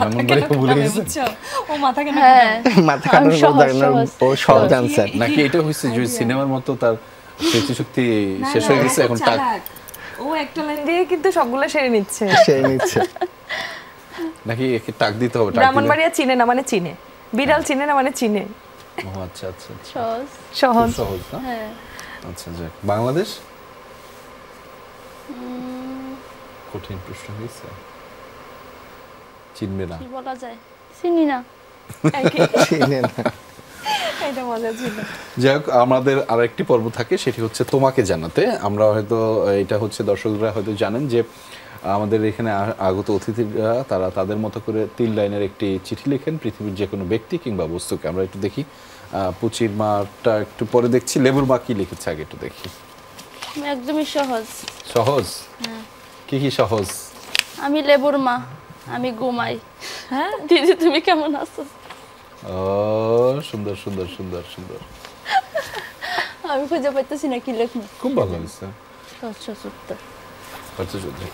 ব্রাহ্মণবাড়িয়া ভুলে গেছেন ও মাথা কেন হ্যাঁ মাথা আমি কাটার সহজ, বলতে সহজ। ও সহজ আনসার। নাকি এটা হচ্ছে যে সিনেমার মতো তার স্মৃতিশক্তি শেষ হয়ে গেছে, এখন টাক ও একটা লাইন দিয়ে কিন্তু সবগুলো সেরে নিচ্ছে। সে নিচ্ছে। নাকি একে টাক দিতে হবে? টাক দিলে ব্রাহ্মণবাড়িয়া চিনে না মানে চিনে, বিড়াল চিনে না মানে চিনে। ও আচ্ছা আচ্ছা আচ্ছা, সহজ। সহজ। খুব সহজ না? হ্যাঁ। আচ্ছা যাক। বাংলাদেশ কঠিন প্রশ্ন হয়েছে, চিনবে না? কি বলা যায়, চিনি না। চিনে না। এটা মজা ছিল। যাই হোক, আমাদের আরেকটি পর্ব থাকে, সেটি হচ্ছে তোমাকে জানাতে। আমরা হয়তো এটা হচ্ছে দর্শকরা হয়তো জানেন যে আমাদের এখানে আগত অতিথিরা তারা তাদের মতো করে 3 লাইনের একটি চিঠি লেখেন পৃথিবীর যে কোনো ব্যক্তি কিংবা বস্তুকে। আমরা একটু দেখি, পুচির মাটা একটু পরে দেখছি, লেবুর মা কি লিখেছে আগে একটু দেখি। একদমই সহজ। সহজ? হ্যাঁ। কি কি সহজ? আমি লেবুর মা, আমি ঘুমাই। হ্যাঁ দিদি তুমি কেমন আছো? ও সুন্দর সুন্দর সুন্দর সুন্দর, আমি খুঁজে পাইতেছি না কি লেখবো। খুব ভালো হয়েছে। আচ্ছা সত্য। পার্থ চৌধুরী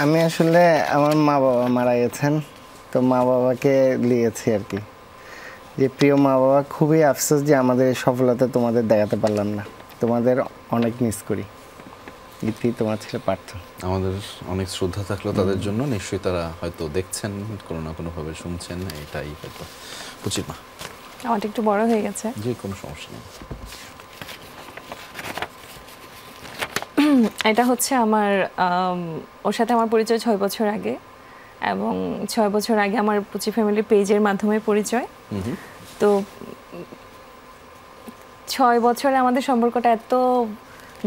আমি আসলে আমার মা বাবা মারা গেছেন, তো মা বাবাকে লিয়েছি আর কি, যে প্রিয় মা বাবা, খুবই আফসোস যে আমাদের এই সফলতা তোমাদের দেখাতে পারলাম না, তোমাদের অনেক মিস করি। ইতি তোমার ছেলে পার্থ। আমাদের অনেক শ্রদ্ধা থাকলো তাদের জন্য, নিশ্চয়ই তারা হয়তো দেখছেন কোনো না কোনোভাবে, শুনছেন, এটাই হয়তো। পুচির মা আমারটা একটু বড় হয়ে গেছে। যে কোনো সমস্যা নেই। এটা হচ্ছে আমার ওর সাথে আমার পরিচয় 6 বছর আগে, এবং 6 বছর আগে আমার পুচি ফ্যামিলি পেজের মাধ্যমে পরিচয়। তো 6 বছরে আমাদের সম্পর্কটা এত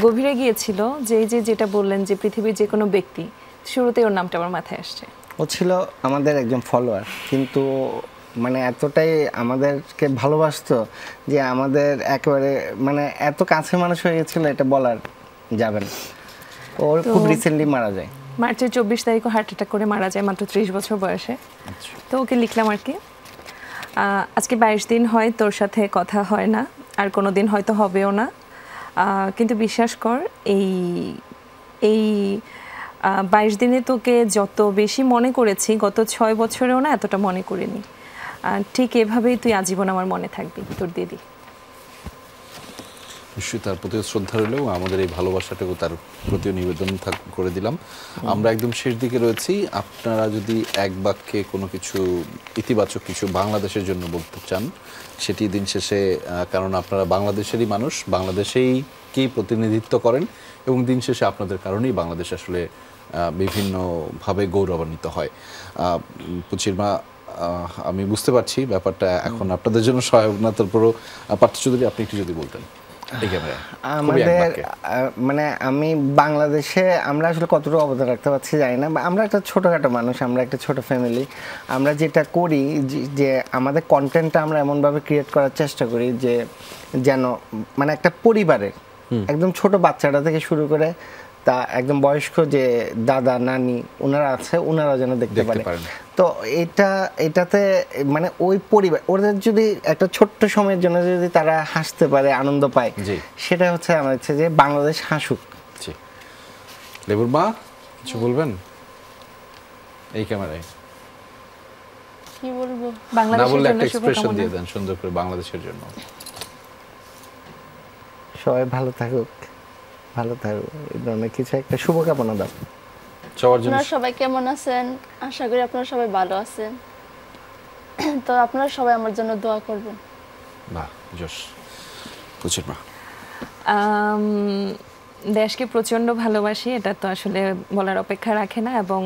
গভীরে গিয়েছিল যে এই যে যেটা বললেন যে পৃথিবীর যে কোনো ব্যক্তি, শুরুতেই ওর নামটা আমার মাথায় আসছে। ও ছিল আমাদের একজন ফলোয়ার, কিন্তু মানে এতটাই আমাদেরকে ভালোবাসতো যে আমাদের একেবারে মানে এত কাছে মানুষ হয়ে গেছিল, এটা বলার যাবে না। ওর খুব রিসেন্টলি মারা যায়, মার্চের 24 তারিখে হার্ট অ্যাটাক করে মারা যায়, মাত্র 30 বছর বয়সে। তো ওকে লিখলাম আর কি, আজকে 22 দিন হয় তোর সাথে কথা হয় না, আর কোনো দিন হয়তো হবেও না, কিন্তু বিশ্বাস কর এই এই 22 দিনে তোকে যত বেশি মনে করেছি গত 6 বছরেও না এতটা মনে করিনি। ঠিক এভাবেই তুই আজীবন আমার মনে থাকবি, তোর দিদি। নিশ্চয়ই তার প্রতি শ্রদ্ধা রইলেও আমাদের এই ভালোবাসাটাকে তার প্রতিও নিবেদন করে দিলাম। আমরা একদম শেষ দিকে রয়েছি। আপনারা যদি এক বাক্যে কোনো কিছু ইতিবাচক কিছু বাংলাদেশের জন্য বলতে চান, সেটি দিন শেষে, কারণ আপনারা বাংলাদেশেরই মানুষ, বাংলাদেশেই কি প্রতিনিধিত্ব করেন, এবং দিন শেষে আপনাদের কারণেই বাংলাদেশ আসলে বিভিন্নভাবে গৌরবান্বিত হয়। পুচির মা, আমি বুঝতে পারছি ব্যাপারটা এখন আপনাদের জন্য সহায়ক না, তারপরও পার্থ চৌধুরী আপনি একটু যদি বলতেন। আমাদের মানে আমি বাংলাদেশে আমরা আসলে কতটুকু অবদান রাখতে পারছি জানি না, আমরা একটা ছোটোখাটো মানুষ, আমরা একটা ছোট ফ্যামিলি। আমরা যেটা করি যে আমাদের কন্টেন্টটা আমরা এমনভাবে ক্রিয়েট করার চেষ্টা করি যে যেন মানে একটা পরিবারের একদম ছোট বাচ্চাটা থেকে শুরু করে তা একদম বয়স্ক যে দাদা নানি ওনারা আছে, ওনারা যেন দেখতে পারে। তো এটাতে মানে ওই পরিবার, ওদের যদি একটা ছোট্ট সময়ের জন্য যদি তারা হাসতে পারে, আনন্দ পায়, সেটা হচ্ছে আমার ইচ্ছে যে বাংলাদেশ হাসুক। লেবুর মা কিছু বলবেন এই ক্যামেরায়? কি বলবো, বাংলাদেশের জন্য এক্সপ্রেশন দিয়ে দেন সুন্দর করে, বাংলাদেশের জন্য। সবাই ভালো থাকুক, ভালো থাকুক, এই ধরনের কিছু একটা শুভকামনা দাও। সবার জন্য আপনারা সবাই কেমন আছেন? আশা করি আপনারা সবাই ভালো আছেন। তো আপনারা সবাই আমার জন্য দোয়া করবেন। বাহ, জোশ। বুঝছেন মা? আম, দেশকে প্রচণ্ড ভালোবাসি, এটা তো আসলে বলার অপেক্ষা রাখে না, এবং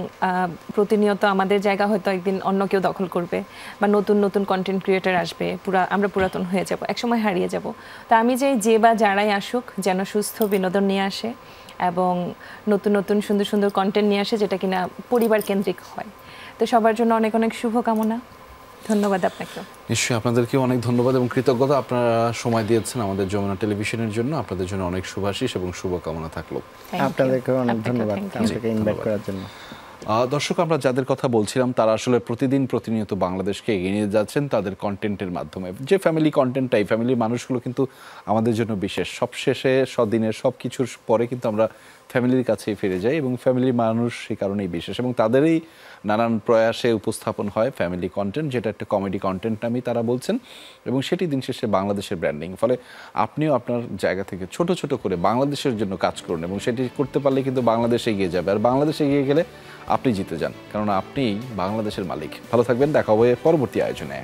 প্রতিনিয়ত আমাদের জায়গা হয়তো একদিন অন্য কেউ দখল করবে, বা নতুন নতুন কন্টেন্ট ক্রিয়েটার আসবে, আমরা পুরাতন হয়ে যাব, একসময় হারিয়ে যাব। তা আমি চাই যে বা যারাই আসুক যেন সুস্থ বিনোদন নিয়ে আসে এবং নতুন নতুন সুন্দর সুন্দর কন্টেন্ট নিয়ে আসে, যেটা কিনা পরিবার কেন্দ্রিক হয়। তো সবার জন্য অনেক অনেক শুভকামনা। ধন্যবাদ আপনাকে। নিশ্চয়ই আপনাদেরকে অনেক ধন্যবাদ এবং কৃতজ্ঞতা, আপনারা সময় দিয়েছেন আমাদের যমুনা টেলিভিশনের জন্য। আপনাদের জন্য অনেক শুভাশিস এবং শুভকামনা থাকলো। আপনাদেরকেও অনেক ধন্যবাদ আমাকে ইনভাইট করার জন্য। দর্শক, আমরা যাদের কথা বলছিলাম তারা আসলে প্রতিনিয়ত বাংলাদেশকে এগিয়ে নিয়ে যাচ্ছেন তাদের কন্টেন্টের মাধ্যমে। যে ফ্যামিলি কন্টেন্টটা, এই ফ্যামিলির মানুষগুলো কিন্তু আমাদের জন্য বিশেষ। সবশেষে দিনের সব কিছুর পরে কিন্তু আমরা ফ্যামিলির কাছেই ফিরে যাই এবং ফ্যামিলির মানুষ সেই কারণেই বিশেষ, এবং তাদেরই নানান প্রয়াসে উপস্থাপন হয় ফ্যামিলি কন্টেন্ট, যেটা একটা কমেডি কন্টেন্ট নামেই তারা বলছেন, এবং সেটি দিন শেষে বাংলাদেশের ব্র্যান্ডিং। ফলে আপনিও আপনার জায়গা থেকে ছোট ছোট করে বাংলাদেশের জন্য কাজ করুন, এবং সেটি করতে পারলে কিন্তু বাংলাদেশ এগিয়ে যাবে, আর বাংলাদেশ এগিয়ে গেলে আপনি জিতে যান, কারণ আপনিই বাংলাদেশের মালিক। ভালো থাকবেন, দেখা হবে পরবর্তী আয়োজনে।